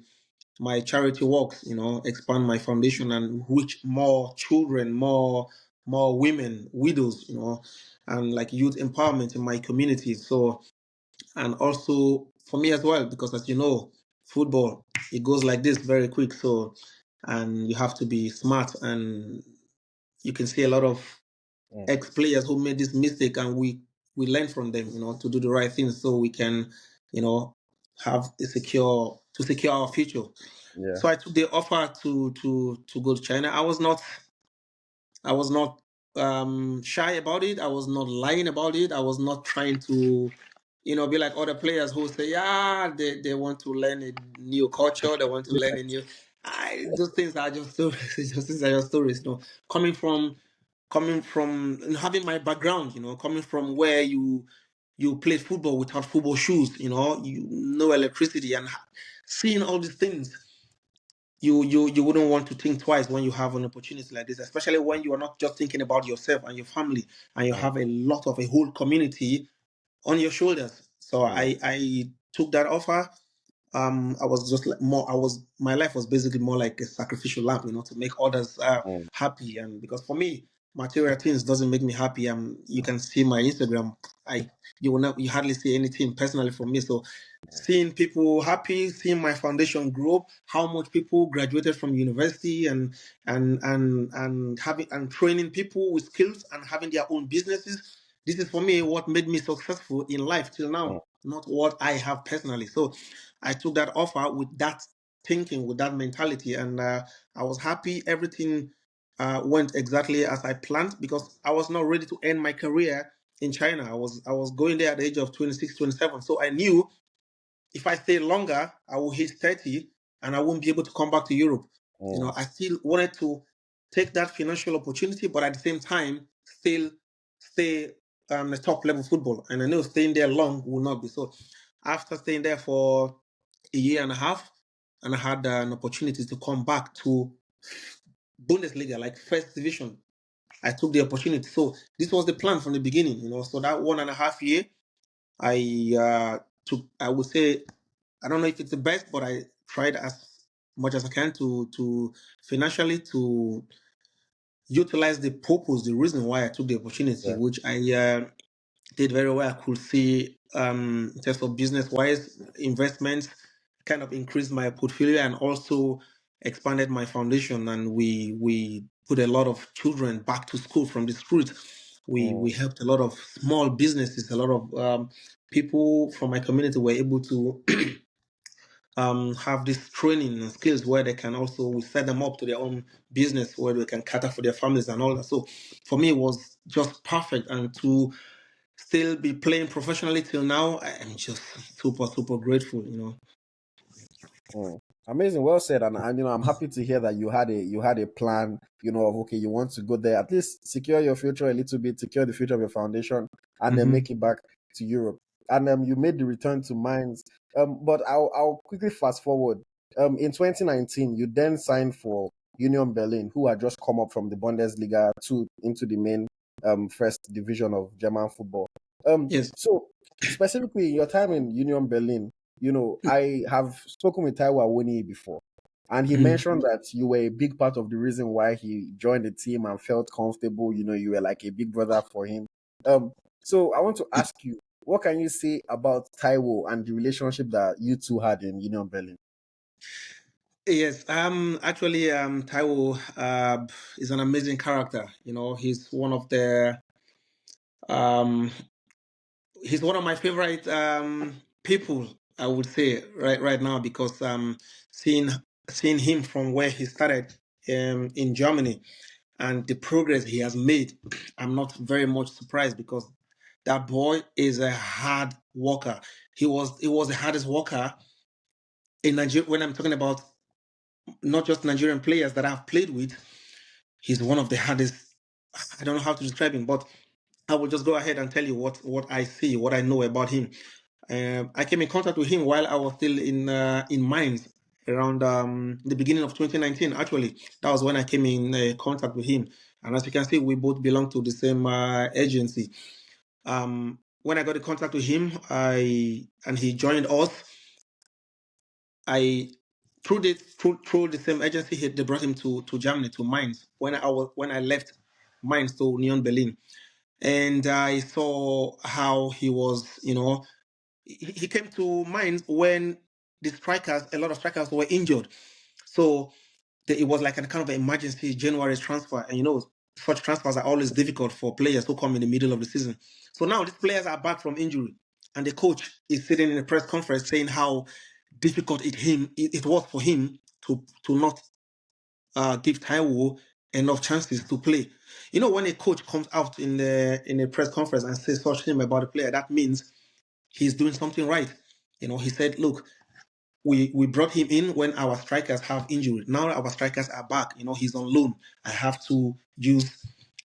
Speaker 1: charity works, expand my foundation and reach more children, more women, widows, and like youth empowerment in my community. So, and also for me as well, because as you know, football, it goes like this very quick. So, and you have to be smart, and you can see a lot of
Speaker 2: Mm.
Speaker 1: ex-players who made this mistake, and we learn from them, to do the right thing so we can, have secure our future.
Speaker 2: Yeah.
Speaker 1: So I took the offer to go to China. I was not shy about it. I was not lying about it. I was not trying to, be like other players who say, yeah, they want to learn a new culture. They want to learn a new. Those things are just stories. Those things are just stories. Coming from having my background, coming from where you play football without football shoes, no electricity, and seeing all these things, you wouldn't want to think twice when you have an opportunity like this, especially when you are not just thinking about yourself and your family, and you
Speaker 2: Mm.
Speaker 1: have a whole community on your shoulders. So
Speaker 2: Mm.
Speaker 1: I took that offer. I was just like more. My life was basically more like a sacrificial lamb, to make others
Speaker 2: Mm.
Speaker 1: happy. And because for me, material things doesn't make me happy. You can see my Instagram. You hardly see anything personally from me. So seeing people happy, seeing my foundation grow, how much people graduated from university, and having and training people with skills and having their own businesses. This is for me what made me successful in life till
Speaker 2: Mm.
Speaker 1: now, not what I have personally. So I took that offer with that thinking, with that mentality, and I was happy. Everything went exactly as I planned because I was not ready to end my career in China. I was going there at the age of 26, 27. So I knew if I stay longer, I will hit 30 and I won't be able to come back to Europe.
Speaker 2: Mm.
Speaker 1: I still wanted to take that financial opportunity, but at the same time, still stay the top level football. And I know staying there long will not be. So after staying there for a year and a half, and I had an opportunity to come back to Bundesliga, like first division, I took the opportunity. So this was the plan from the beginning, So that 1.5 year, I would say, I don't know if it's the best, but I tried as much as I can to financially to utilize the purpose, the reason why I took the opportunity,
Speaker 2: Yeah.
Speaker 1: which I did very well. I could see in terms of business wise investments, kind of increased my portfolio and also expanded my foundation. And we put a lot of children back to school from the street. We
Speaker 2: Mm.
Speaker 1: helped a lot of small businesses, a lot of people from my community were able to have this training and skills where they can also we set them up to their own business where they can cater for their families and all that. So for me, it was just perfect. And to still be playing professionally till now, I'm just super, super grateful, you know.
Speaker 2: Mm. Amazing, well said, and I'm happy to hear that you had a plan, of okay, you want to go there, at least secure your future a little bit, secure the future of your foundation, and then
Speaker 1: Mm-hmm.
Speaker 2: make it back to Europe. And you made the return to Mainz. But I'll quickly fast forward. In 2019, you then signed for Union Berlin, who had just come up from the Bundesliga to into the main first division of German football.
Speaker 1: Yes.
Speaker 2: So specifically your time in Union Berlin, I have spoken with Taiwo Awoniyi before, and he
Speaker 1: Mhm.
Speaker 2: mentioned that you were a big part of the reason why he joined the team and felt comfortable. You were like a big brother for him. So I want to ask you, what can you say about Taiwo and the relationship that you two had in Union Berlin?
Speaker 1: Yes, actually, Taiwo is an amazing character. You know, um, he's one of my favorite people. I would say right now because seeing seeing him from where he started in Germany and the progress he has made, I'm not very much surprised because that boy is a hard worker. He was the hardest worker in Nigeria. When I'm talking about not just Nigerian players that I've played with, he's one of the hardest. I don't know how to describe him, but I will just go ahead and tell you what I see, what I know about him. I came in contact with him while I was still in Mainz around the beginning of 2019. Actually, that was when I came in contact with him. And as you can see, we both belong to the same agency. When I got in contact with him, and he joined us. I through the same agency, they brought him to Germany to Mainz when I left Mainz to Union Berlin, and I saw how he was. You know, he came to Mainz when a lot of strikers were injured, so it was like a kind of an emergency January transfer, and such transfers are always difficult for players who come in the middle of the season. So now these players are back from injury, and the coach is sitting in a press conference saying how difficult it was for him to not give Taiwo enough chances to play. When a coach comes out in a press conference and says such thing about a player, that means he's doing something right. He said, "Look, we brought him in when our strikers have injury. Now our strikers are back. He's on loan. I have to use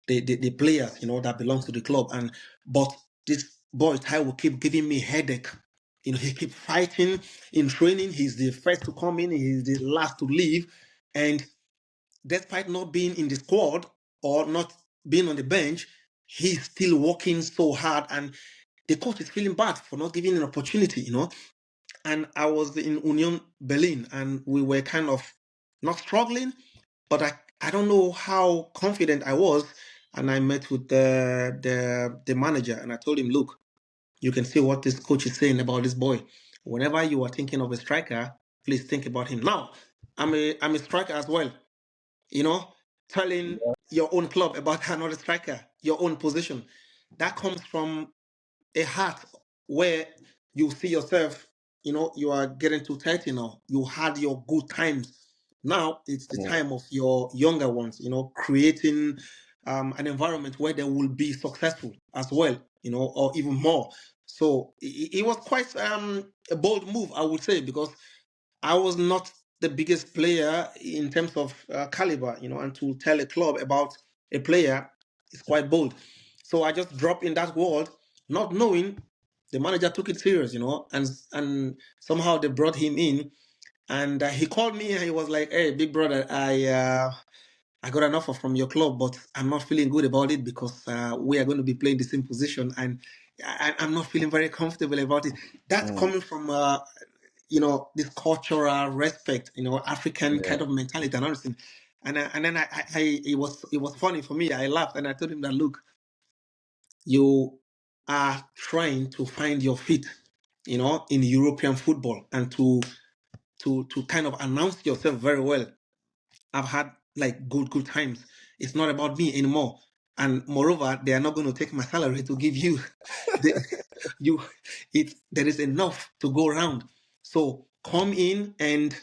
Speaker 1: the players, that belongs to the club. But this boy Ty will keep giving me headache. He keep fighting in training. He's the first to come in. He's the last to leave. And despite not being in the squad or not being on the bench, he's still working so hard. And the coach is feeling bad for not giving an opportunity. And I was in Union Berlin, and we were kind of not struggling, but I don't know how confident I was. And I met with the manager, and I told him, "Look, you can see what this coach is saying about this boy. Whenever you are thinking of a striker, please think about him." Now, I'm a striker as well. You know, telling your own club about another striker, your own position, that comes from a heart where you see yourself, you are getting to 30 now. You had your good times. Now it's the
Speaker 2: Mm.
Speaker 1: time of your younger ones, creating an environment where they will be successful as well, or even more. So it was quite a bold move, I would say, because I was not the biggest player in terms of caliber, and to tell a club about a player is quite bold. So I just dropped in that world, not knowing the manager took it serious, and somehow they brought him in, and he called me and he was like, "Hey, big brother, I got an offer from your club, but I'm not feeling good about it because we are going to be playing the same position, and I'm not feeling very comfortable about it." That's
Speaker 2: Mm.
Speaker 1: coming from this cultural respect, African
Speaker 2: Yeah.
Speaker 1: kind of mentality and everything. And then it was funny for me. I laughed and I told him that, "Look, you are trying to find your feet, in European football, and to kind of announce yourself very well. I've had like good times. It's not about me anymore. And moreover, they are not going to take my salary to give you the there is enough to go around. So come in and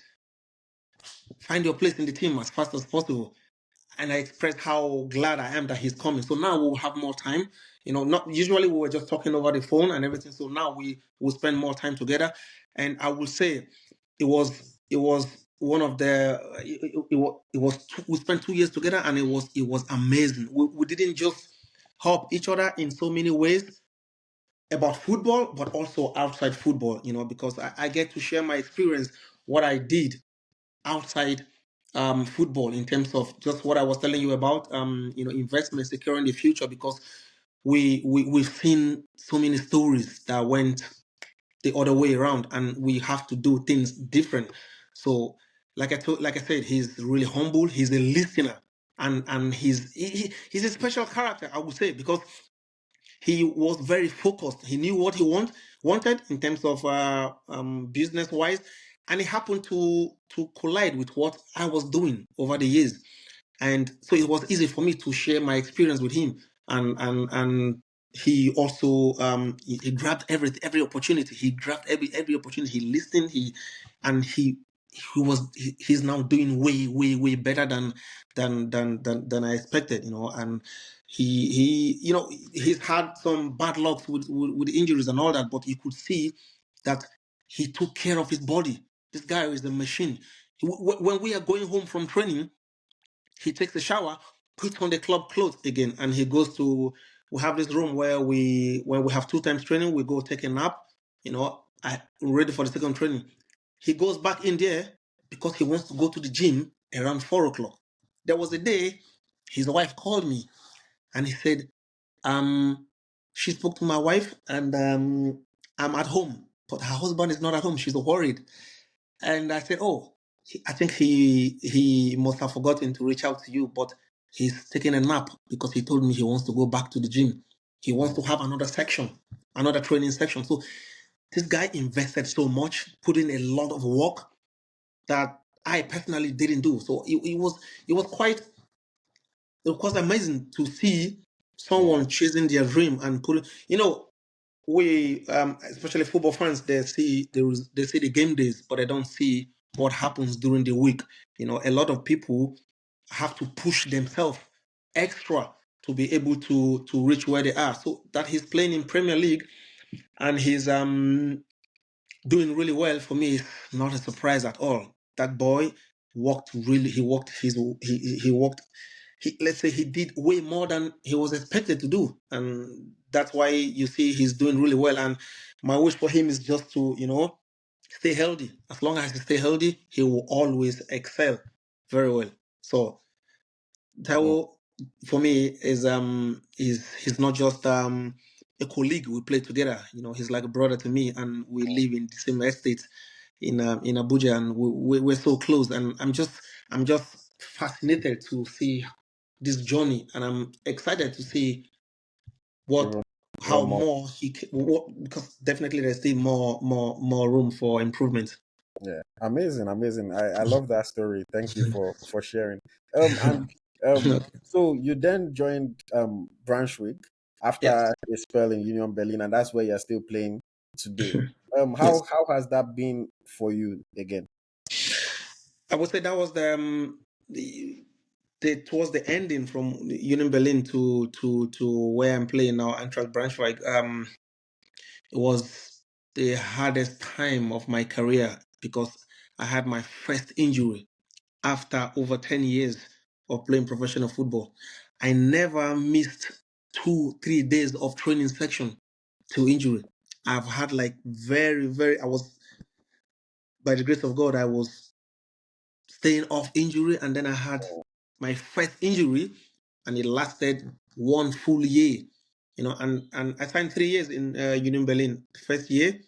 Speaker 1: find your place in the team as fast as possible. And I expressed how glad I am that he's coming. So now we'll have more time. Not usually we were just talking over the phone and everything. So now we will spend more time together. And I will say it was one of the we spent 2 years together, and it was amazing. We didn't just help each other in so many ways about football, but also outside football, because I get to share my experience, what I did outside football, in terms of just what I was telling you about, investment, securing the future, because we've seen so many stories that went the other way around, and we have to do things different. So, like I said, he's really humble. He's a listener, and he's a special character, I would say, because he was very focused. He knew what he wanted in terms of business wise, and it happened to collide with what I was doing over the years. And so it was easy for me to share my experience with him. And he also he grabbed every opportunity. He grabbed every opportunity. He listened. He's now doing way better than I expected. And he's had some bad luck with injuries and all that, but you could see that he took care of his body. This guy is a machine. When we are going home from training, he takes a shower, puts on the club clothes again, and he goes to. We have this room where when we have 2 times training, we go take a nap. Ready for the second training. He goes back in there because he wants to go to the gym around 4 o'clock. There was a day his wife called me, and he said, she spoke to my wife, and I'm at home, but her husband is not at home. She's worried. And I said, "Oh, I think he must have forgotten to reach out to you, but he's taking a nap because he told me he wants to go back to the gym. He wants to have another section, another training section." So this guy invested so much, put in a lot of work that I personally didn't do. So it was amazing to see someone chasing their dream and we especially football fans, they see the game days, but they don't see what happens during the week. A lot of people have to push themselves extra to be able to reach where they are. So that he's playing in Premier League and he's doing really well, for me is not a surprise at all. That boy worked really. Let's say he did way more than he was expected to do, and that's why you see he's doing really well. And my wish for him is just to stay healthy. As long as he stay healthy, he will always excel very well. So Taiwo, for me, he's not just a colleague. We play together. He's like a brother to me, and we live in the same estate in Abuja, and we're so close. And I'm just fascinated to see this journey, and I'm excited to see
Speaker 2: Even
Speaker 1: how
Speaker 2: more.
Speaker 1: more because definitely there's still more room for improvement.
Speaker 2: Yeah, amazing, amazing. I love that story. Thank you for sharing. And so you then joined Braunschweig
Speaker 1: Yes,
Speaker 2: after a spell in Union Berlin, and that's where you're still playing today. How
Speaker 1: yes.
Speaker 2: how has that been for you again?
Speaker 1: I would say that was towards the ending from Union Berlin to where I'm playing now, Eintracht Braunschweig. It was the hardest time of my career because I had my first injury after over 10 years of playing professional football. I never missed 2-3 days of training section to injury. I've had like I was, by the grace of God, I was staying off injury, and then I had my first injury, and it lasted 1 full year. And I spent 3 years in Union Berlin. The first year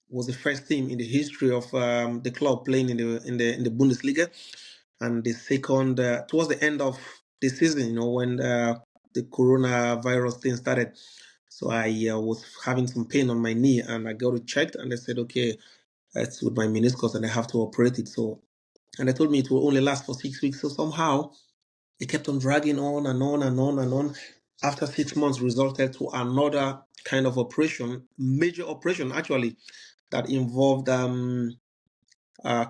Speaker 1: was the first team in the history of the club playing in the Bundesliga, and the second towards the end of the season, when the coronavirus thing started. So I was having some pain on my knee, and I got it checked, and they said, okay, it's with my meniscus, and I have to operate it. So, and they told me it will only last for 6 weeks. So somehow it kept on dragging on and on and on and on. after 6 months resulted to another kind of operation, major operation actually, that involved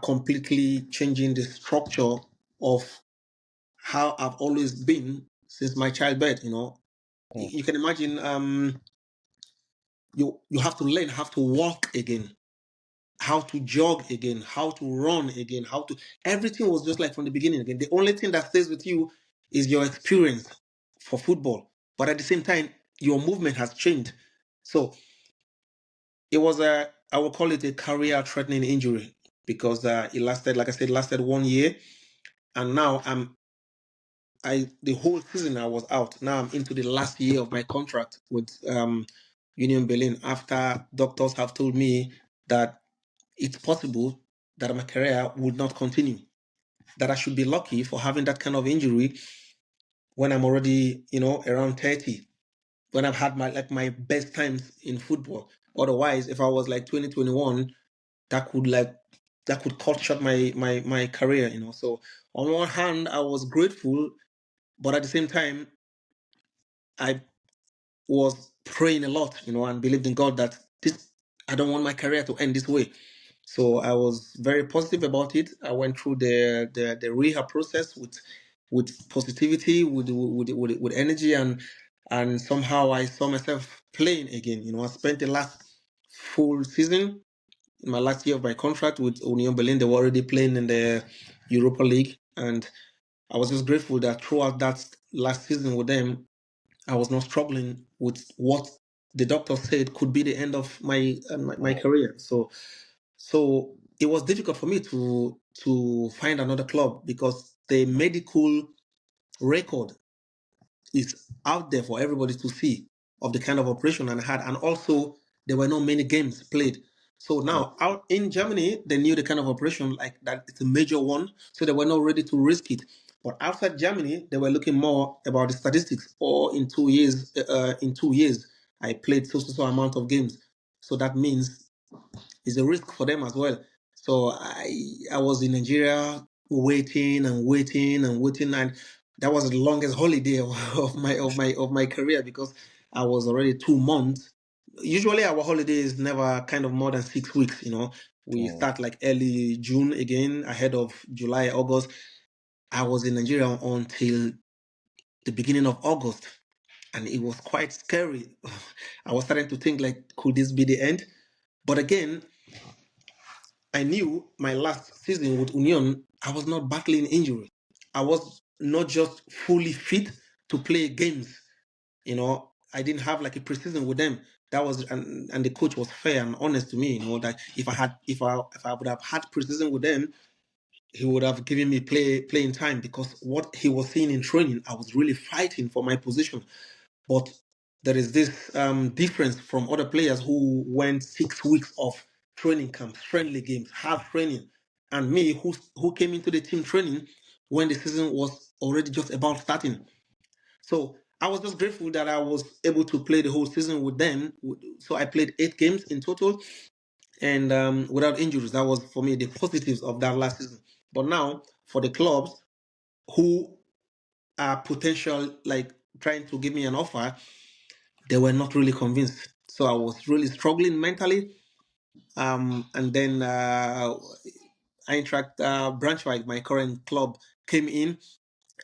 Speaker 1: completely changing the structure of how I've always been since my childbirth. You can imagine, you have to learn how to walk again, how to jog again, how to run again, everything was just like from the beginning again. The only thing that stays with you is your experience for football. But at the same time, your movement has changed. So it was I would call it a career threatening injury because it lasted, like I said, lasted 1 year. And now the whole season I was out. Now I'm into the last year of my contract with Union Berlin after doctors have told me that it's possible that my career would not continue. That I should be lucky for having that kind of injury when I'm already, around 30, when I've had my best times in football. Otherwise, if I was like 2021, that could cut short my career. So on one hand, I was grateful, but at the same time, I was praying a lot, and believed in God that I don't want my career to end this way. So I was very positive about it. I went through the rehab process with positivity, with energy, and somehow I saw myself playing again. I spent the last full season in my last year of my contract with Union Berlin. They were already playing in the Europa League, and I was just grateful that throughout that last season with them, I was not struggling with what the doctor said could be the end of my career. So it was difficult for me to find another club because the medical record is out there for everybody to see of the kind of operation I had, and also there were not many games played. So now out in Germany, they knew the kind of operation like that it's a major one, so they were not ready to risk it. But outside Germany, they were looking more about the statistics. Or in 2 years, I played so amount of games. So that means it's a risk for them as well. So I was in Nigeria waiting and waiting and waiting, and that was the longest holiday of my career because I was already 2 months. Usually our holiday is never kind of more than 6 weeks. We start like early June again, ahead of July, August. I was in Nigeria until the beginning of August, and it was quite scary. I was starting to think like, could this be the end? But again, I knew my last season with Union, I was not battling injury. I was not just fully fit to play games. I didn't have like a preseason with them. That was and the coach was fair and honest to me. That if I would have had preseason with them, he would have given me playing time because what he was seeing in training, I was really fighting for my position. But there is this difference from other players who went 6 weeks of training camps, friendly games, hard training, and me who came into the team training when the season was already just about starting. So I was just grateful that I was able to play the whole season with them. So I played 8 games in total, and without injuries. That was for me the positives of that last season. But now for the clubs who are potential, like trying to give me an offer, they were not really convinced. So I was really struggling mentally. And then Eintracht Braunschweig, my current club, came in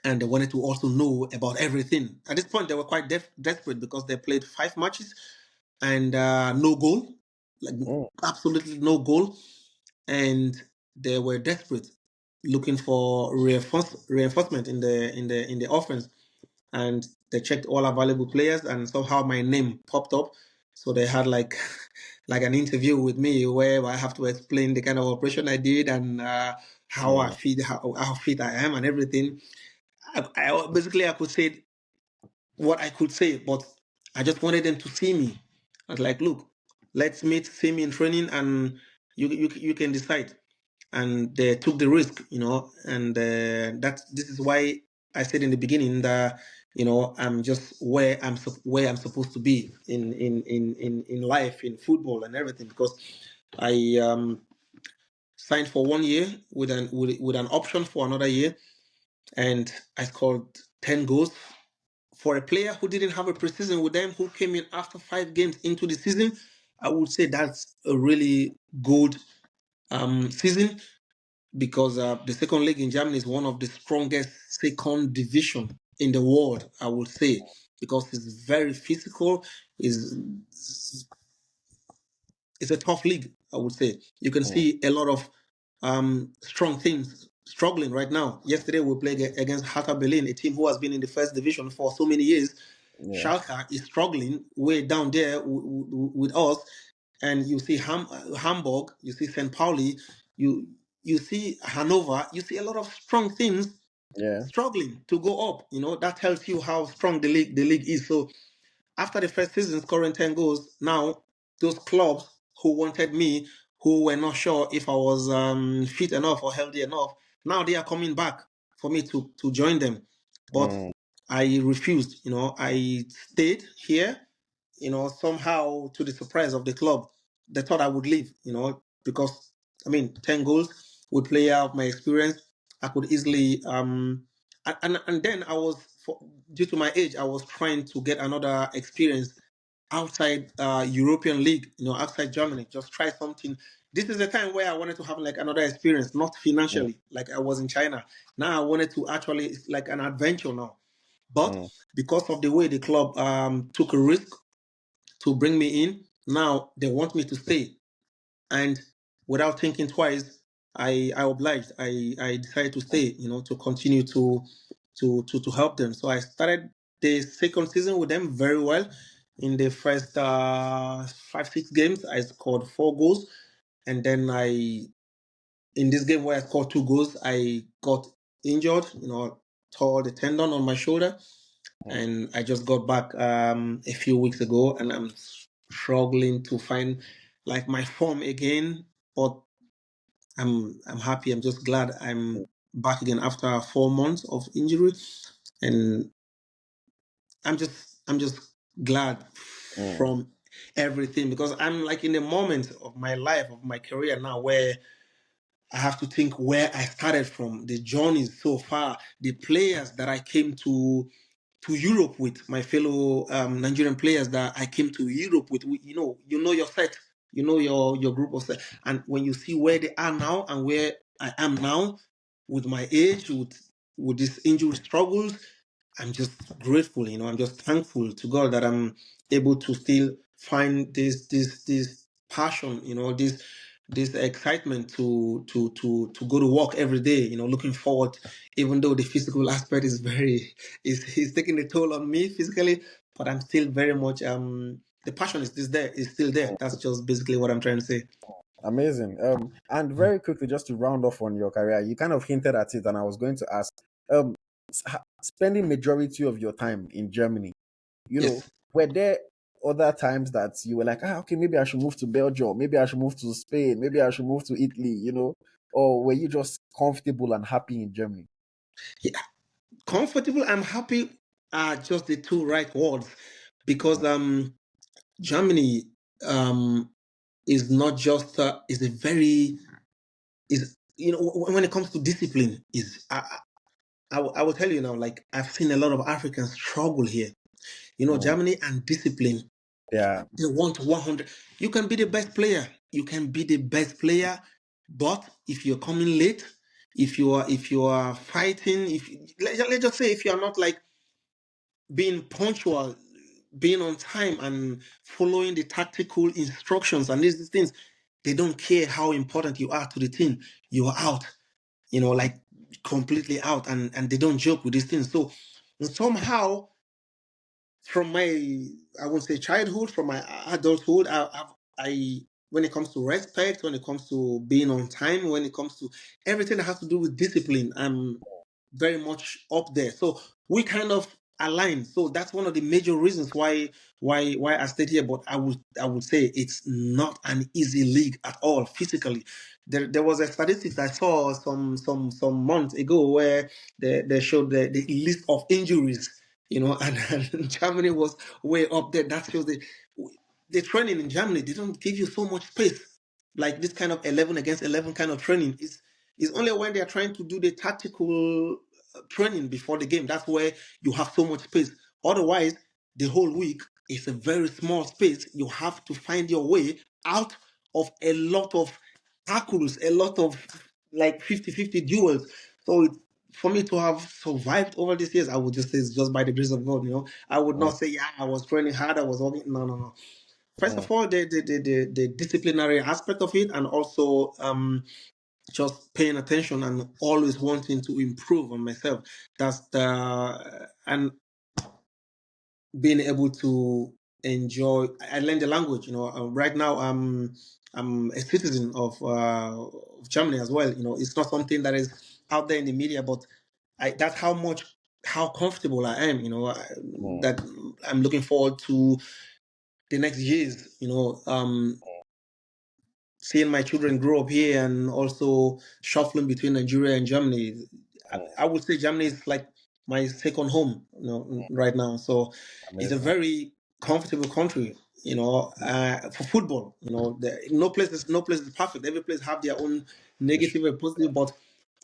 Speaker 1: and they wanted to also know about everything. At this point, they were quite desperate because they played 5 matches and no goal, like absolutely no goal. And they were desperate, looking for reinforcement in the offense, and they checked all available players, and somehow my name popped up. So they had like like an interview with me where I have to explain the kind of operation I did and how fit I am and everything. Basically I could say what I could say, but I just wanted them to see me. I was like, look, let's meet, see me in training, and you can decide. And they took the risk, and this is why I said in the beginning that I'm just where I'm supposed to be in life, in football and everything, because I signed for 1 year with an option for another year, and I scored 10 goals for a player who didn't have a preseason with them, who came in after 5 games into the season, I would say that's a really good season, because the second league in Germany is one of the strongest second division in the world, I would say, because it's very physical. Is It's a tough league, I would say. You can
Speaker 2: Mm.
Speaker 1: see a lot of strong teams struggling right now. Yesterday we played against Hertha Berlin, a team who has been in the first division for so many years.
Speaker 2: Yeah.
Speaker 1: Schalke is struggling way down there with us, and you see Hamburg, you see St. Pauli, you see Hanover, you see a lot of strong teams
Speaker 2: Yeah.
Speaker 1: struggling to go up. That tells you how strong the league is. So after the first season scoring 10 goals, now those clubs who wanted me, who were not sure if I was fit enough or healthy enough, now they are coming back for me to join them. But
Speaker 2: Mm.
Speaker 1: I refused. I stayed here. Somehow, to the surprise of the club, they thought I would leave. Because 10 goals with player of my experience, I could easily and then I was, due to my age, I was trying to get another experience outside European league, outside Germany, just try something. This is the time where I wanted to have like another experience, not
Speaker 2: Mm.
Speaker 1: financially, like I was in China. Now I wanted to actually, it's like an adventure now. But
Speaker 2: Mm.
Speaker 1: because of the way the club took a risk to bring me in, now they want me to stay. And without thinking twice, I obliged. I decided to stay, to continue to help them. So I started the second season with them very well. In the first 5 6 games, I scored 4 goals, and then in this game where I scored 2 goals, I got injured. Tore the tendon on my shoulder,
Speaker 2: Mm.
Speaker 1: and I just got back a few weeks ago, and I'm struggling to find like my form again. But I'm happy. I'm just glad I'm back again after 4 months of injury, and I'm just glad
Speaker 2: Mm.
Speaker 1: from everything, because I'm like in a moment of my life, of my career now, where I have to think where I started from, the journey so far, the players that I came to Europe with, my fellow Nigerian players that I came to Europe with. You know your set, your group of set, and when you see where they are now and where I am now, with my age, with these injury struggles, I'm just grateful. I'm just thankful to God that I'm able to still find this passion. This excitement to go to work every day. Looking forward, even though the physical aspect is taking a toll on me physically, but I'm still very much the passion is still there. That's just basically what I'm trying to say.
Speaker 2: Amazing. And very quickly, just to round off on your career, you kind of hinted at it, and I was going to ask, um, spending majority of your time in Germany,
Speaker 1: Yes.
Speaker 2: were there other times that you were like, okay, maybe I should move to Belgium, maybe I should move to Spain, maybe I should move to Italy, or were you just comfortable and happy in Germany?
Speaker 1: Yeah. Comfortable and happy are just the two right words, because Germany um is not just is a very is when it comes to discipline, is I will tell you now, like I've seen a lot of Africans struggle here.
Speaker 2: Mm.
Speaker 1: Germany and discipline,
Speaker 2: Yeah.
Speaker 1: they want 100. You can be the best player, but if you're coming late, if you are fighting, if let's just say, if you are not like being punctual, being on time, and following the tactical instructions and these things, they don't care how important you are to the team. You are out, like completely out, and they don't joke with these things. So somehow, from my, I won't say childhood, from my adulthood, I when it comes to respect, when it comes to being on time, when it comes to everything that has to do with discipline, I'm very much up there. So we kind of align. So that's one of the major reasons why I stayed here. But I would say it's not an easy league at all physically. There was a statistics I saw some months ago, where they showed the list of injuries, and Germany was way up there. That shows the training in Germany. They don't give you so much space, like this kind of 11 against 11 kind of training. Is only when they are trying to do the tactical training before the game. That's where you have so much space. Otherwise, the whole week is a very small space. You have to find your way out of a lot of tackles, a lot of like 50-50 duels. So for me to have survived over these years, I would just say it's just by the grace of God. I would
Speaker 2: Mm,
Speaker 1: not say, yeah, I was training hard, I was working. No, no, no. First
Speaker 2: mm,
Speaker 1: of all, the disciplinary aspect of it, and also just paying attention and always wanting to improve on myself. That's the and being able to enjoy. I learned the language. Right now I'm a citizen of Germany as well. It's not something that is out there in the media, but that's how comfortable I am.
Speaker 2: mm,
Speaker 1: That I'm looking forward to the next years. Seeing my children grow up here and also shuffling between Nigeria and Germany.
Speaker 2: mm,
Speaker 1: I would say Germany is like my second home, right now. So it's a
Speaker 2: amazing.
Speaker 1: very comfortable country, for football. No place is perfect. Every place have their own
Speaker 2: Issue.
Speaker 1: negative and positive, but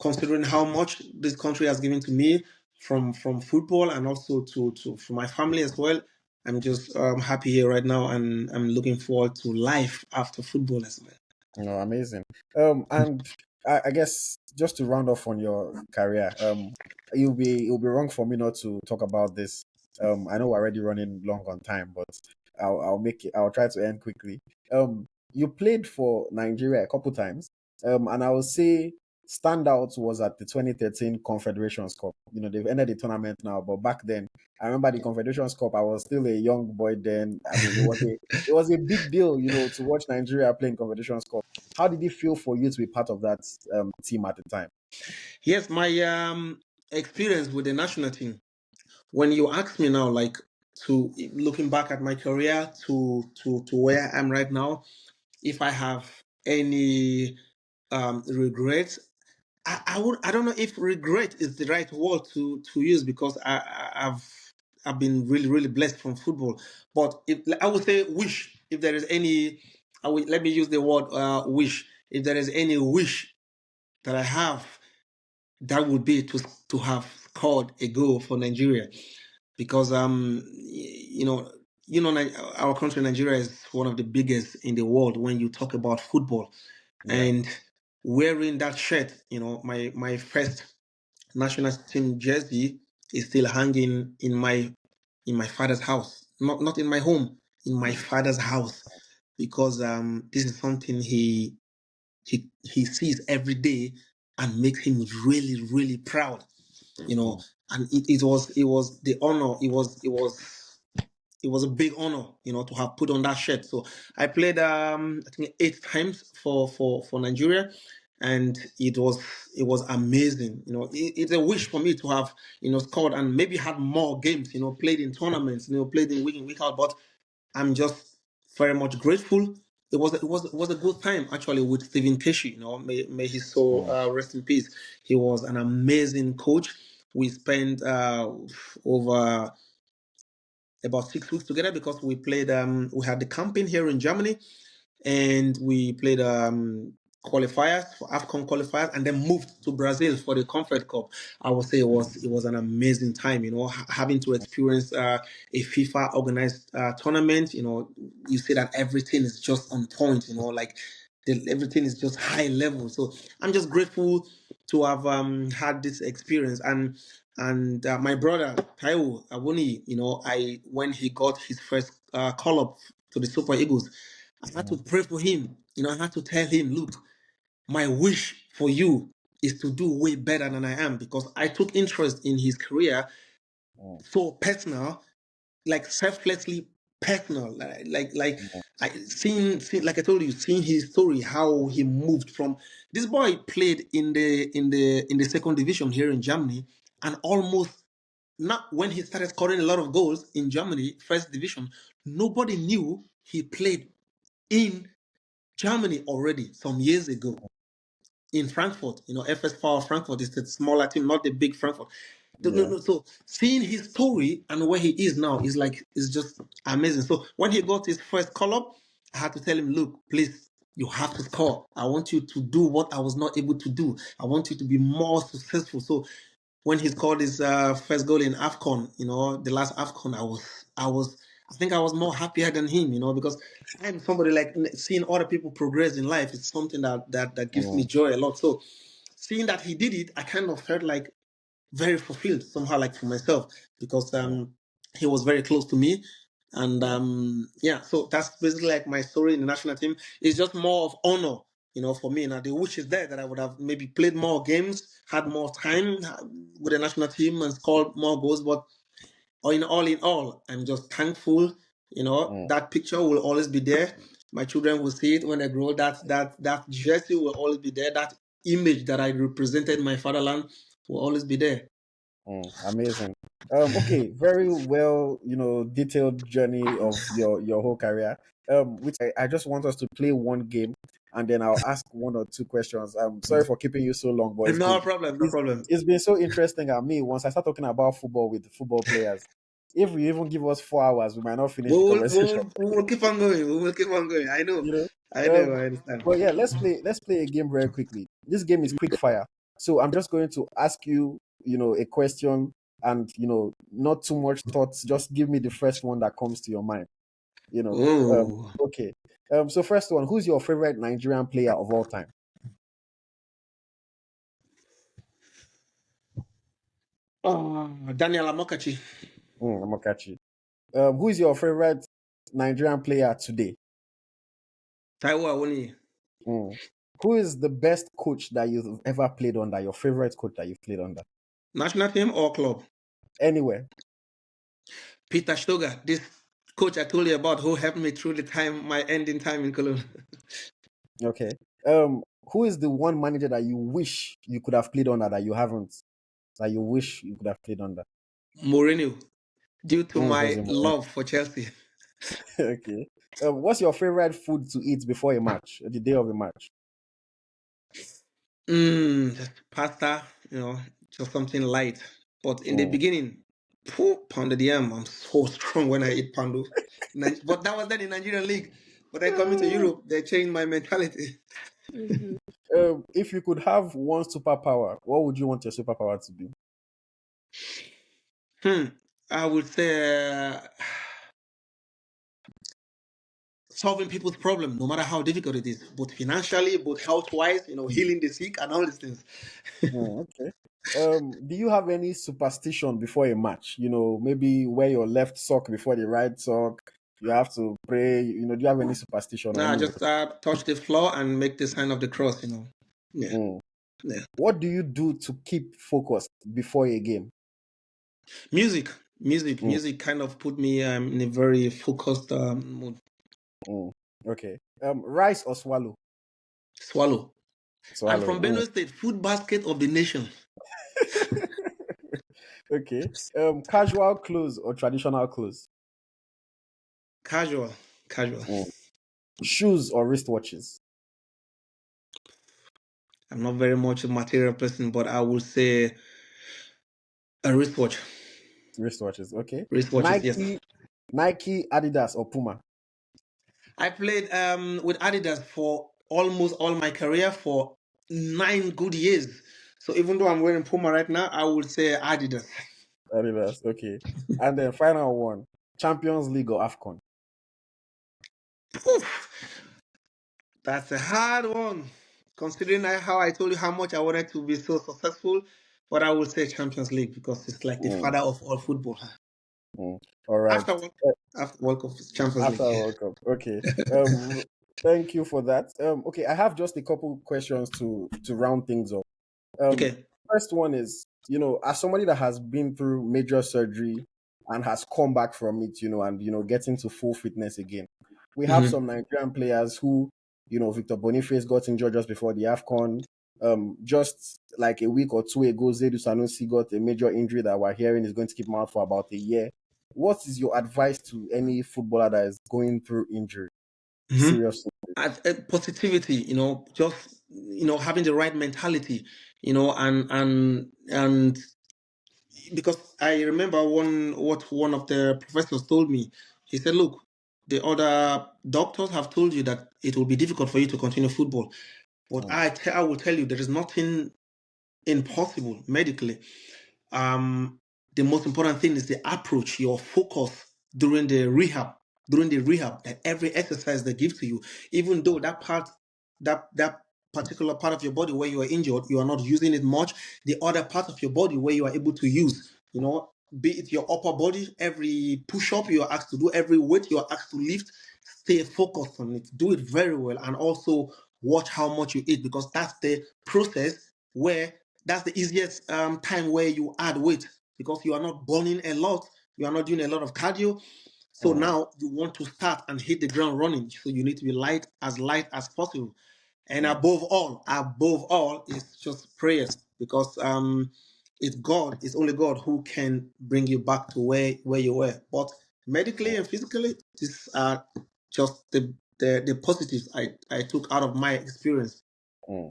Speaker 1: considering how much this country has given to me from football and also to for my family as well, I'm just happy here right now, and I'm looking forward to life after football as well.
Speaker 2: Amazing. And I guess just to round off on your career, it'll be wrong for me not to talk about this. I know we're already running long on time, but I'll make it. I'll try to end quickly. You played for Nigeria a couple times. And I will say standout was at the 2013 Confederations Cup. They've ended the tournament now, but back then, I remember the Confederations Cup. I was still a young boy then. I mean, it was a big deal, to watch Nigeria playing Confederations Cup. How did it feel for you to be part of that team at the time?
Speaker 1: Yes, my experience with the national team. When you ask me now, like, to looking back at my career to where I am right now, if I have any regrets, I don't know if regret is the right word to use, because I've been really really blessed from football. But if I would say wish, if there is any, let me use the word wish. If there is any wish that I have, that would be to have scored a goal for Nigeria, because our country Nigeria is one of the biggest in the world when you talk about football.
Speaker 2: Yeah.
Speaker 1: And wearing that shirt, my first national team jersey is still hanging in my father's house, not in my home, in my father's house, because this is something he sees every day and makes him really really proud. you know
Speaker 2: Mm,
Speaker 1: and it was the honor. It was a big honor, to have put on that shirt. So I played, I think, 8 times for Nigeria, and it was amazing. It's a wish for me to have, scored and maybe had more games. Played in tournaments. Played in week in week out. But I'm just very much grateful. It was a good time actually with Stephen Keshi. May his soul
Speaker 2: mm,
Speaker 1: rest in peace. He was an amazing coach. We spent over about 6 weeks together, because we had the camping here in Germany, and we played qualifiers for AFCON qualifiers, and then moved to Brazil for the Confed Cup. I would say it was an amazing time, having to experience a FIFA organized tournament. You see that everything is just on point, like everything is just high level. So I'm just grateful to have had this experience. And my brother Taiwo Awoniyi, I when he got his first call up to the Super Eagles, I had to
Speaker 2: mm,
Speaker 1: pray for him. I had to tell him, look, my wish for you is to do way better than I am, because I took interest in his career,
Speaker 2: mm,
Speaker 1: so personal, like selflessly personal, like
Speaker 2: mm,
Speaker 1: I seeing, like I told you, seeing his story, how he moved from this boy played in the second division here in Germany, and almost not when he started scoring a lot of goals in Germany, first division, nobody knew he played in Germany already some years ago in Frankfurt. FS Power Frankfurt is the smaller team, not the big Frankfurt. No,
Speaker 2: yeah.
Speaker 1: no. So seeing his story and where he is now is just amazing. So when he got his first call up, I had to tell him, look, please, you have to score. I want you to do what I was not able to do. I want you to be more successful. So when he scored his first goal in AFCON, the last AFCON, I think I was more happier than him, because I'm somebody like seeing other people progress in life. It's something that gives me
Speaker 2: Mm,
Speaker 1: joy a lot. So seeing that he did it, I kind of felt like very fulfilled somehow, like for myself, because
Speaker 2: mm,
Speaker 1: he was very close to me. And
Speaker 2: mm,
Speaker 1: yeah, so that's basically like my story in the national team. It's just more of honor, for me. Now the wish is there that I would have maybe played more games, had more time with the national team, and scored more goals. But all in all, I'm just thankful.
Speaker 2: mm.
Speaker 1: That picture will always be there. My children will see it when they grow. That jersey will always be there. That image that I represented my fatherland will always be there.
Speaker 2: Amazing. Okay, very well, detailed journey of your whole career. Which I just want us to play one game, and then I'll ask one or two questions. I'm sorry for keeping you so long, but
Speaker 1: No problem, no
Speaker 2: it's,
Speaker 1: problem.
Speaker 2: it's been so interesting at me. Once I start talking about football with football players, if we even give us 4 hours, we might not finish
Speaker 1: We
Speaker 2: the
Speaker 1: will, we
Speaker 2: conversation.
Speaker 1: will, we will keep on going. We will keep on going. I know.
Speaker 2: you know.
Speaker 1: I know.
Speaker 2: Um,
Speaker 1: I understand.
Speaker 2: but yeah, let's play a game very quickly. This game is Quickfire. So I'm just going to ask you, a question, and not too much thoughts. Just give me the first one that comes to your mind. You know.
Speaker 1: Oh,
Speaker 2: Okay. So first one, who's your favorite Nigerian player of all time?
Speaker 1: Daniel Amokachi,
Speaker 2: Amokachi. Who is your favorite Nigerian player today?
Speaker 1: Taiwo Awoniyi.
Speaker 2: Mm. Who is the best coach that you've ever played under? Your favorite coach that you've played under?
Speaker 1: National team or club?
Speaker 2: Anywhere.
Speaker 1: Peter Stoger, this coach I told you about who helped me through my ending time in Cologne.
Speaker 2: Okay. Who is the one manager that you wish you could have played under that you haven't? That you wish you could have played under?
Speaker 1: Mourinho, due to my
Speaker 2: Jose Mourinho.
Speaker 1: love for Chelsea.
Speaker 2: Okay. What's your favorite food to eat before a match, the day of a match?
Speaker 1: Just pasta, just something light. But in the
Speaker 2: Mm.
Speaker 1: beginning, pounded yam. I'm so strong when I eat pounded. But that was then in Nigerian league. But then coming to Europe, they changed my mentality.
Speaker 2: Okay. If you could have one superpower, what would you want your superpower to be?
Speaker 1: I would say solving people's problem, no matter how difficult it is, both financially, both health-wise, healing the sick and all these things.
Speaker 2: Okay. Do you have any superstition before a match? Maybe wear your left sock before the right sock. You have to pray. Do you have any superstition or
Speaker 1: Nah,
Speaker 2: any?
Speaker 1: just touch the floor and make the sign of the cross, Yeah,
Speaker 2: Mm.
Speaker 1: yeah.
Speaker 2: What do you do to keep focused before a game?
Speaker 1: Music, music,
Speaker 2: Mm,
Speaker 1: music kind of put me in a very focused mood.
Speaker 2: mm. Okay. Rice or swallow?
Speaker 1: Swallow. I'm
Speaker 2: Swallow.
Speaker 1: from Benue State, food basket of the nation.
Speaker 2: Okay. Casual clothes or traditional clothes?
Speaker 1: Casual, casual.
Speaker 2: Mm. Shoes or wristwatches?
Speaker 1: I'm not very much a material person, but I would say a wristwatch.
Speaker 2: Wristwatches. Okay.
Speaker 1: Wristwatches, yes.
Speaker 2: Nike, Adidas, or Puma?
Speaker 1: I played with Adidas for almost all my career for 9 good years. So even though I'm wearing Puma right now, I would say Adidas.
Speaker 2: Adidas. Okay. And then final one: Champions League or Afcon?
Speaker 1: Oof, that's a hard one. Considering how I told you how much I wanted to be so successful, but I would say Champions League because it's like the
Speaker 2: Mm,
Speaker 1: father of all football.
Speaker 2: mm. All right.
Speaker 1: After World Cup, it's Champions
Speaker 2: After
Speaker 1: League.
Speaker 2: World Cup. Okay. Thank you for that. Okay, I have just a couple questions to round things up.
Speaker 1: Okay.
Speaker 2: First one is, as somebody that has been through major surgery and has come back from it, and getting to full fitness again. We have
Speaker 1: Mm-hmm.
Speaker 2: some Nigerian players who, Victor Boniface got injured just before the AFCON. Just like a week or two ago, Zedu Sanusi got a major injury that we're hearing is going to keep him out for about a year. What is your advice to any footballer that is going through injury?
Speaker 1: Mm-hmm.
Speaker 2: Seriously.
Speaker 1: Positivity, just having the right mentality, and because I remember what one of the professors told me. He said, "Look, the other doctors have told you that it will be difficult for you to continue football, but
Speaker 2: Mm,
Speaker 1: I will tell you there is nothing impossible medically. the most important thing is the approach, your focus during the rehab. During the rehab, that every exercise they give to you, even though that particular part of your body where you are injured, you are not using it much. The other part of your body where you are able to use, be it your upper body, every push up you are asked to do, every weight you are asked to lift, stay focused on it, do it very well, and also watch how much you eat, because that's the process where that's the easiest time where you add weight, because you are not burning a lot, you are not doing a lot of cardio. So
Speaker 2: Mm,
Speaker 1: now you want to start and hit the ground running. So you need to be light as possible. And
Speaker 2: mm,
Speaker 1: above all is just prayers, because it's only God who can bring you back to where you were. But medically and physically, these are just the positives I took out of my experience.
Speaker 2: mm.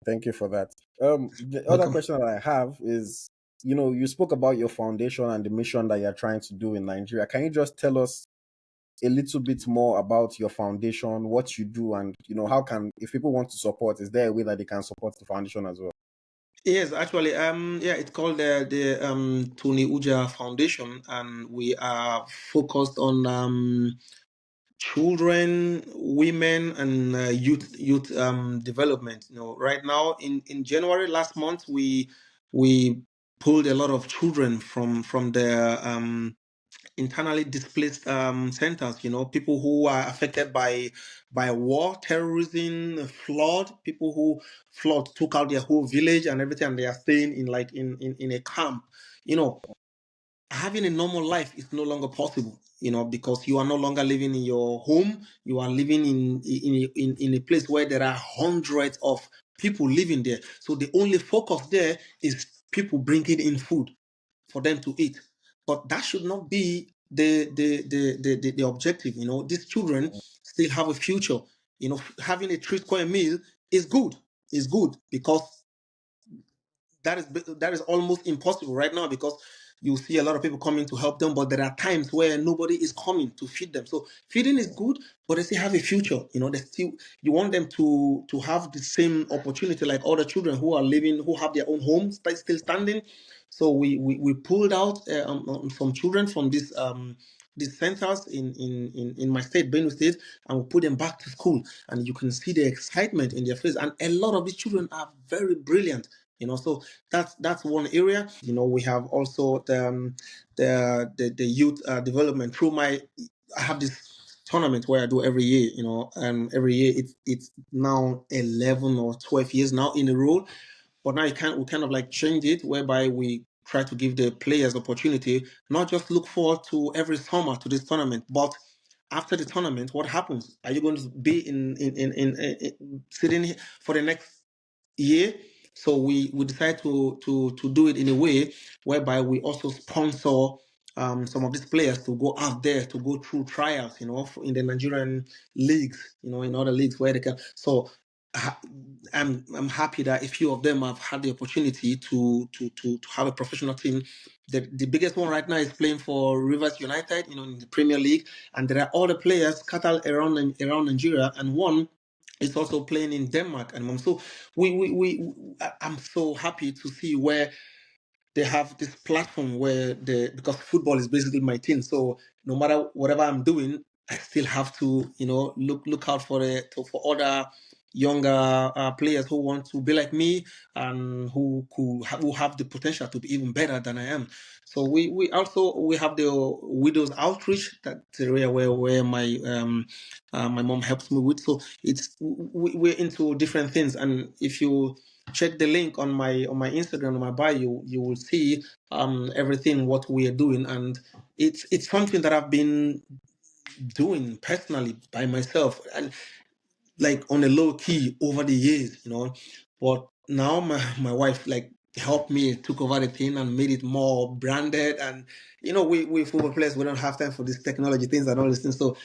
Speaker 2: Thank you for that. The other
Speaker 1: Welcome.
Speaker 2: question that I have is, you spoke about your foundation and the mission that you're trying to do in Nigeria. Can you just tell us a little bit more about your foundation, what you do, and how can, if people want to support, is there a way that they can support the foundation as well?
Speaker 1: Yes, actually, yeah, it's called the Tony Ujah Foundation, and we are focused on children, women, and youth development. Right now in January last month, we pulled a lot of children from the internally displaced centers. People who are affected by war, terrorism, flood. People who flood took out their whole village and everything, and they are staying in like in a camp. You know, Having a normal life is no longer possible, because you are no longer living in your home. You are living in a place where there are hundreds of people living there. So the only focus there is people bringing in food for them to eat. But that should not be the objective. These children still have a future. Having a 3 square meal is good because that is almost impossible right now, because you see a lot of people coming to help them, but there are times where nobody is coming to feed them. So feeding is good, but they still have a future. They still, you want them to have the same opportunity like other children who are living, who have their own homes still standing. So we pulled out some children from these centers in my state, Benue State, and we put them back to school. And you can see the excitement in their face. And a lot of these children are very brilliant. So that's one area. We have also the youth development through I have this tournament where I do every year. And every year it's now 11 or 12 years now in a row. But now we kind of like change it, whereby we try to give the players opportunity, not just look forward to every summer to this tournament, but after the tournament, what happens? Are you going to be in sitting for the next year? So we decide to do it in a way whereby we also sponsor some of these players to go out there to go through trials, in the Nigerian leagues, in other leagues where they can. So I'm happy that a few of them have had the opportunity to have a professional team. The biggest one right now is playing for Rivers United, in the Premier League, and there are other players scattered around Nigeria, and one is also playing in Denmark. And so I'm so happy to see where they have this platform where because football is basically my thing. So no matter whatever I'm doing, I still have to, look out for other younger players who want to be like me and who have the potential to be even better than I am. So we have the widows outreach, that area where my mom helps me with. So we're into different things, and if you check the link on my Instagram, on my bio, you will see everything what we are doing, and it's something that I've been doing personally by myself, and like on a low key over the years. But now my wife like helped me, took over the thing and made it more branded. And we football players, we don't have time for these technology things and all these things. So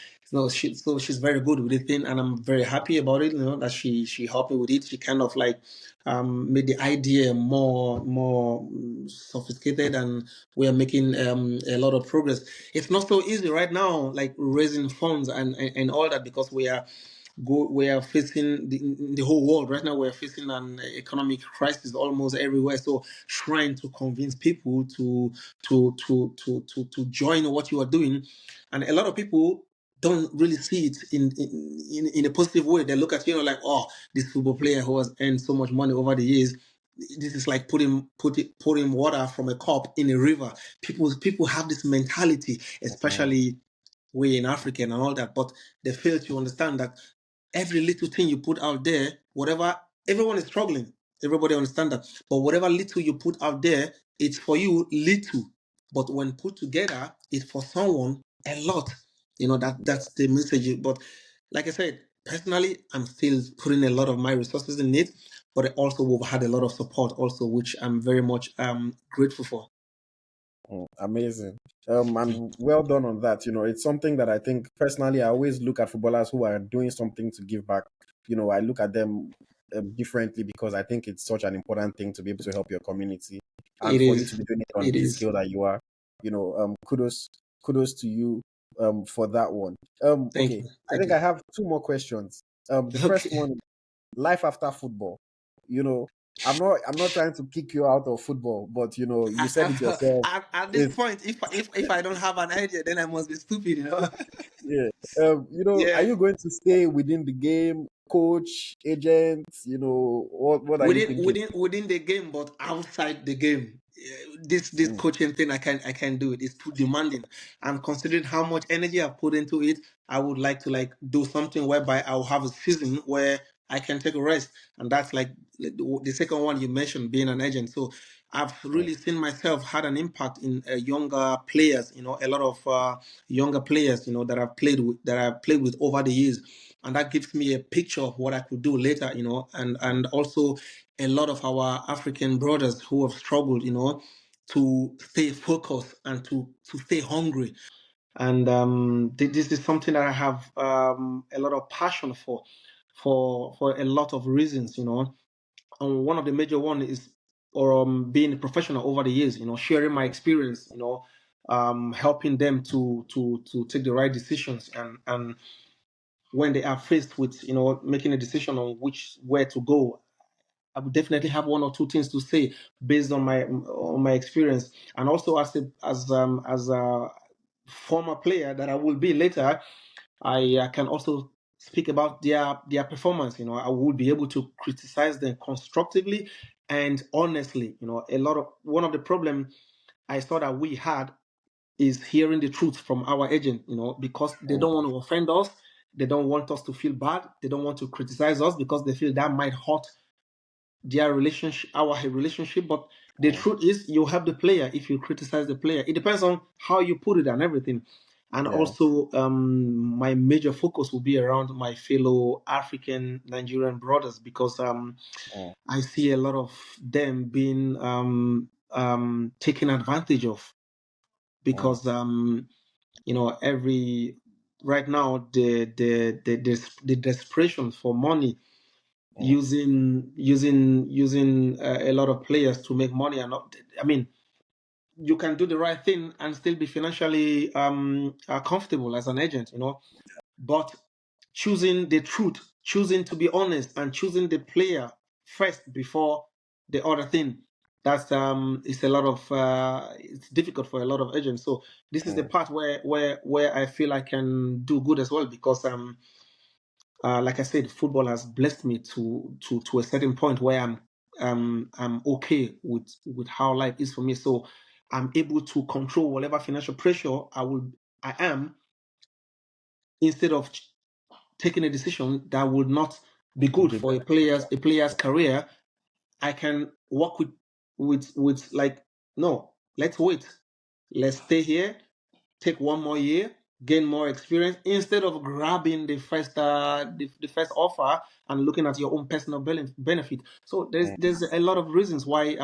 Speaker 1: she's very good with the thing, and I'm very happy about it. That she helped me with it. She kind of like made the idea more sophisticated, and we are making a lot of progress. It's not so easy right now, like raising funds and all that, because we are facing the whole world right now. We're facing an economic crisis almost everywhere. So trying to convince people to join what you are doing, and a lot of people don't really see it in a positive way. They look at like, oh, this football player who has earned so much money over the years. This is like pouring water from a cup in a river. People have this mentality,
Speaker 2: Mm,
Speaker 1: especially we in Africa and all that, but they fail to understand that every little thing you put out there, whatever, everyone is struggling. Everybody understand that. But whatever little you put out there, it's for you little. But when put together, it's for someone a lot. That's the message. But like I said, personally, I'm still putting a lot of my resources in it. But also we've had a lot of support also, which I'm very much grateful for.
Speaker 2: amazing. And well done on that. It's something that I think personally, I always look at footballers who are doing something to give back. I look at them differently because I think it's such an important thing to be able to help your community, and
Speaker 1: It
Speaker 2: for you to
Speaker 1: is.
Speaker 2: be doing it on
Speaker 1: It
Speaker 2: this
Speaker 1: is.
Speaker 2: scale that you are. Kudos to you for that one.
Speaker 1: Thank
Speaker 2: Okay,
Speaker 1: you.
Speaker 2: I
Speaker 1: Thank
Speaker 2: think
Speaker 1: you.
Speaker 2: I have two more questions. The first
Speaker 1: Okay.
Speaker 2: one, life after football. You know, I'm not trying to kick you out of football, but you said it yourself.
Speaker 1: At this
Speaker 2: It's
Speaker 1: point, if I don't have an idea, then I must be stupid.
Speaker 2: Yeah. Are
Speaker 1: Yeah.
Speaker 2: you going to stay within the game, coach, agent? What are you thinking?
Speaker 1: Within the game, but outside the game. This
Speaker 2: Mm,
Speaker 1: coaching thing, I can do it. It's too demanding. And considering how much energy I've put into it, I would like to like do something whereby I'll have a season where I can take a rest. And that's like the second one you mentioned, being an agent. So I've
Speaker 2: mm,
Speaker 1: really seen myself had an impact in younger players. A lot of younger players. That I've played with over the years, and that gives me a picture of what I could do later. And also a lot of our African brothers who have struggled. To stay focused and to stay hungry. And this is something that I have a lot of passion for a lot of reasons. And one of the major one is or being a professional over the years, sharing my experience, helping them to take the right decisions, and when they are faced with making a decision on which where to go, I would definitely have one or two things to say based on my experience, and also as a former player that I will be later. I can also speak about their performance. I would be able to criticize them constructively and honestly. A lot of one of the problem I saw that we had is hearing the truth from our agent. Because they
Speaker 2: mm,
Speaker 1: don't want to offend us, they don't want us to feel bad, they don't want to criticize us because they feel that might hurt their relationship, our relationship. But the
Speaker 2: mm.
Speaker 1: truth is, you help the player if you criticize the player. It depends on how you put it and everything. And
Speaker 2: Yeah.
Speaker 1: also, my major focus will be around my fellow African Nigerian brothers because
Speaker 2: Mm,
Speaker 1: I see a lot of them being taken advantage of
Speaker 2: mm,
Speaker 1: because every right now the desperation for money
Speaker 2: mm,
Speaker 1: using a lot of players to make money. And not, I mean, you can do the right thing and still be financially comfortable as an agent, but choosing the truth, choosing to be honest, and choosing the player first before the other thing. That's it's a lot of it's difficult for a lot of agents. So this is the
Speaker 2: mm.
Speaker 1: part where I feel I can do good as well because like I said, football has blessed me to a certain point where I'm okay with how life is for me. So I'm able to control whatever financial pressure I am instead of taking a decision that would not be good
Speaker 2: Be
Speaker 1: for a
Speaker 2: beneficial.
Speaker 1: player's career. I can work with like, no, let's wait. Let's stay here, take one more year, gain more experience instead of grabbing the first offer and looking at your own personal benefit. So there's
Speaker 2: Mm,
Speaker 1: there's a lot of reasons why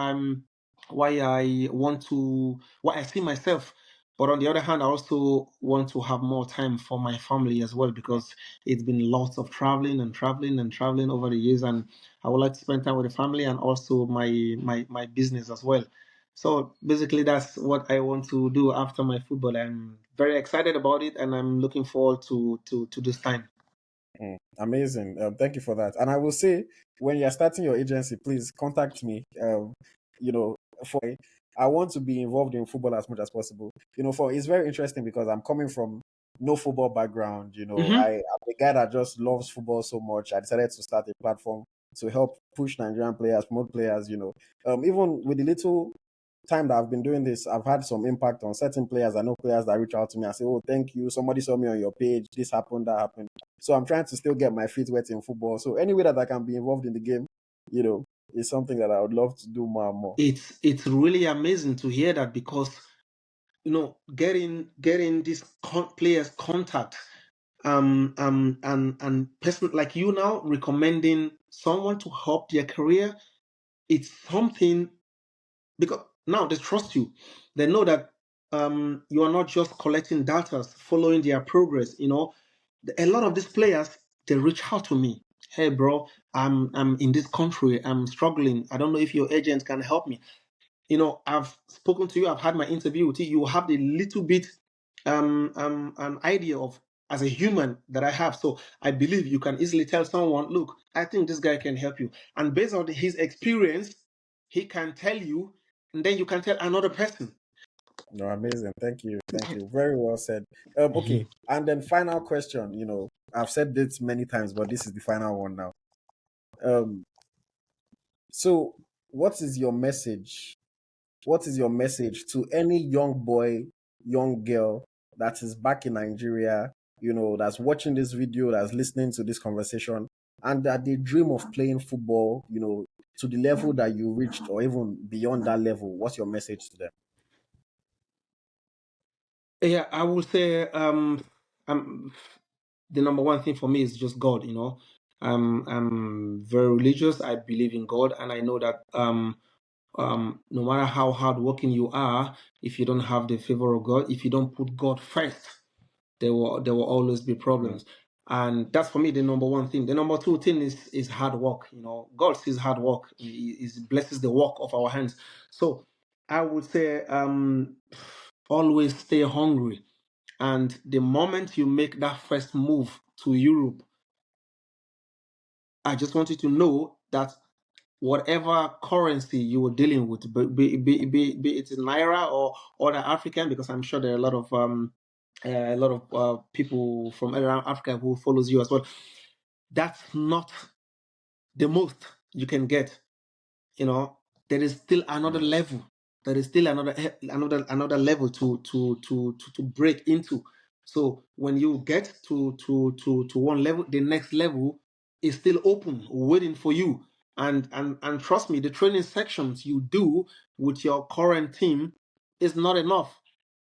Speaker 1: I see myself. But on the other hand, I also want to have more time for my family as well because it's been lots of traveling and traveling and traveling over the years, and I would like to spend time with the family and also my business as well. So basically, that's what I want to do after my football. I'm very excited about it, and I'm looking forward to this time.
Speaker 2: Amazing. Thank you for that. And I will say, when you're starting your agency, please contact me. You know, for I want to be involved in football as much as possible. For it's very interesting because I'm coming from no football background.
Speaker 1: Mm-hmm.
Speaker 2: I'm a guy that just loves football so much. I decided to start a platform to help push Nigerian players, promote players. Even with the little time that I've been doing this, I've had some impact on certain players. I know players that reach out to me and say, "Oh, thank you. Somebody saw me on your page. This happened, that happened." So I'm trying to still get my feet wet in football. So any way that I can be involved in the game, you know, is something that I would love to do more and more.
Speaker 1: It's really amazing to hear that because getting these players contact and person like you now recommending someone to help their career, it's something because now they trust you. They know that you are not just collecting data, following their progress. A lot of these players they reach out to me. Hey, bro, I'm in this country. I'm struggling. I don't know if your agent can help me. I've spoken to you. I've had my interview with you. You have the little bit an idea of as a human that I have. So I believe you can easily tell someone, look, I think this guy can help you. And based on his experience, he can tell you, and then you can tell another person.
Speaker 2: No, amazing. Thank you. Thank you. Very well said. Okay.
Speaker 1: Mhm.
Speaker 2: And then final question, I've said this many times, but this is the final one now. Um, so what is your message? What is your message to any young boy, young girl that is back in Nigeria, that's watching this video, that's listening to this conversation, and that they dream of playing football, to the level that you reached or even beyond that level? What's your message to them?
Speaker 1: Yeah, I would say the number one thing for me is just God. I'm very religious. I believe in God, and I know that no matter how hardworking you are, if you don't have the favor of God, if you don't put God first, there will always be
Speaker 2: Mm.
Speaker 1: problems. And that's for me the number one thing. The number two thing is hard work. God sees hard work. He blesses the work of our hands. So I would say always stay hungry. And the moment you make that first move to Europe, I just want you to know that whatever currency you were dealing with, be it in naira or other African, because I'm sure there are a lot of people from around Africa who follows you as well. That's not the most you can get. There is still another
Speaker 2: Mm.
Speaker 1: level. There is still another level to break into. So when you get to one level, the next level is still open, waiting for you. And trust me, the training sections you do with your current team is not enough.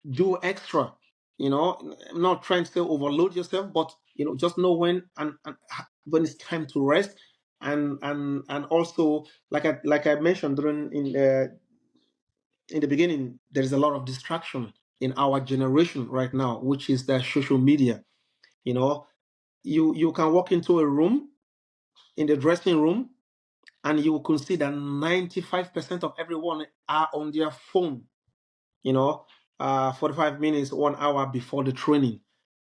Speaker 1: Do extra. I'm not trying to say overload yourself, but just know and when it's time to rest, and also like I mentioned during in the beginning, there is a lot of distraction in our generation right now, which is the social media. You know, you can walk into a room in the dressing room, and you can see that 95% of everyone are on their phone. You know, 45 minutes, 1 hour before the training.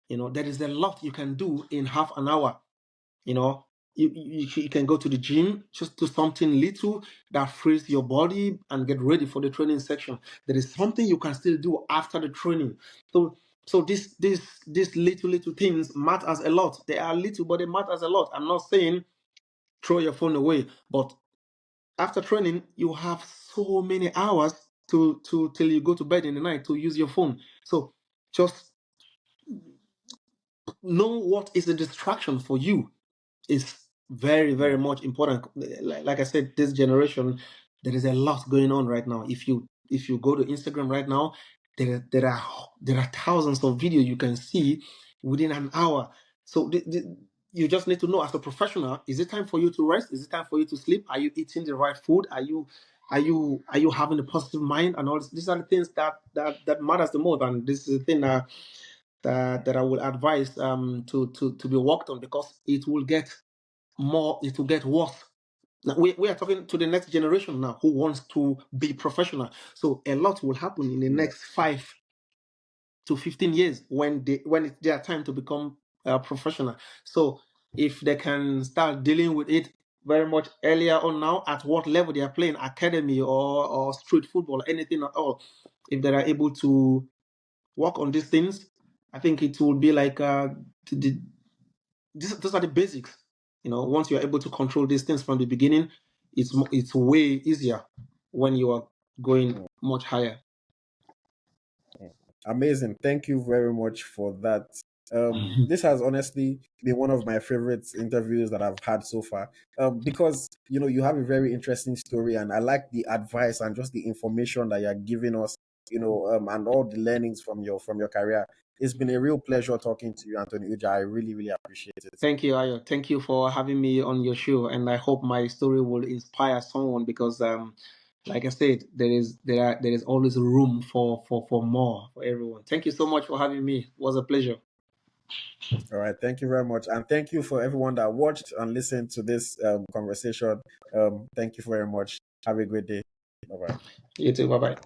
Speaker 1: There is a lot you can do in half an hour. You know, you can go to the gym, just do something little that frees your body and get ready for the training section. There is something you can still do after the training. So these little things matters a lot. They are little, but they matters a lot. I'm not saying throw your phone away, but after training, you have so many hours to till you go to bed in the night to use your phone. So just know what is a distraction for you is very,
Speaker 2: Mm.
Speaker 1: very much important. Like I said, this generation, there is a lot going on right now. If you go to Instagram right now, there are thousands of videos you can see within an hour. So you just need to know as a professional: is it time for you to rest? Is it time for you to sleep? Are you eating the right food? Are you having a positive mind? And all this, these are the things that matters the most. And this is the thing that I will advise to be worked on, because it will get worse. Now, we are talking to the next generation now who wants to be professional. So a lot will happen in the
Speaker 2: Yeah.
Speaker 1: next 5 to 15 years when it's their time to become professional. So if they can start dealing with it very much earlier on now, at what level they are playing, academy or street football, anything at all, if they are able to work on these things, I think it will be like these are the basics. Once you're able to control these things from the beginning, it's way easier when you are going
Speaker 2: Mm,
Speaker 1: much higher.
Speaker 2: mm. Amazing. Thank you very much for that. This has honestly been one of my favorite interviews that I've had so far. Because you have a very interesting story, and I like the advice and just the information that you're giving us. And all the learnings from your career. It's been a real pleasure talking to you, Anthony Ujah. I really, really appreciate it.
Speaker 1: Thank you, Ayo. Thank you for having me on your show, and I hope my story will inspire someone because, like I said, there is always room for more for everyone. Thank you so much for having me. It was a pleasure.
Speaker 2: All right. Thank you very much. And thank you for everyone that watched and listened to this conversation. Thank you very much. Have a great day. Bye bye.
Speaker 1: You too. Bye bye.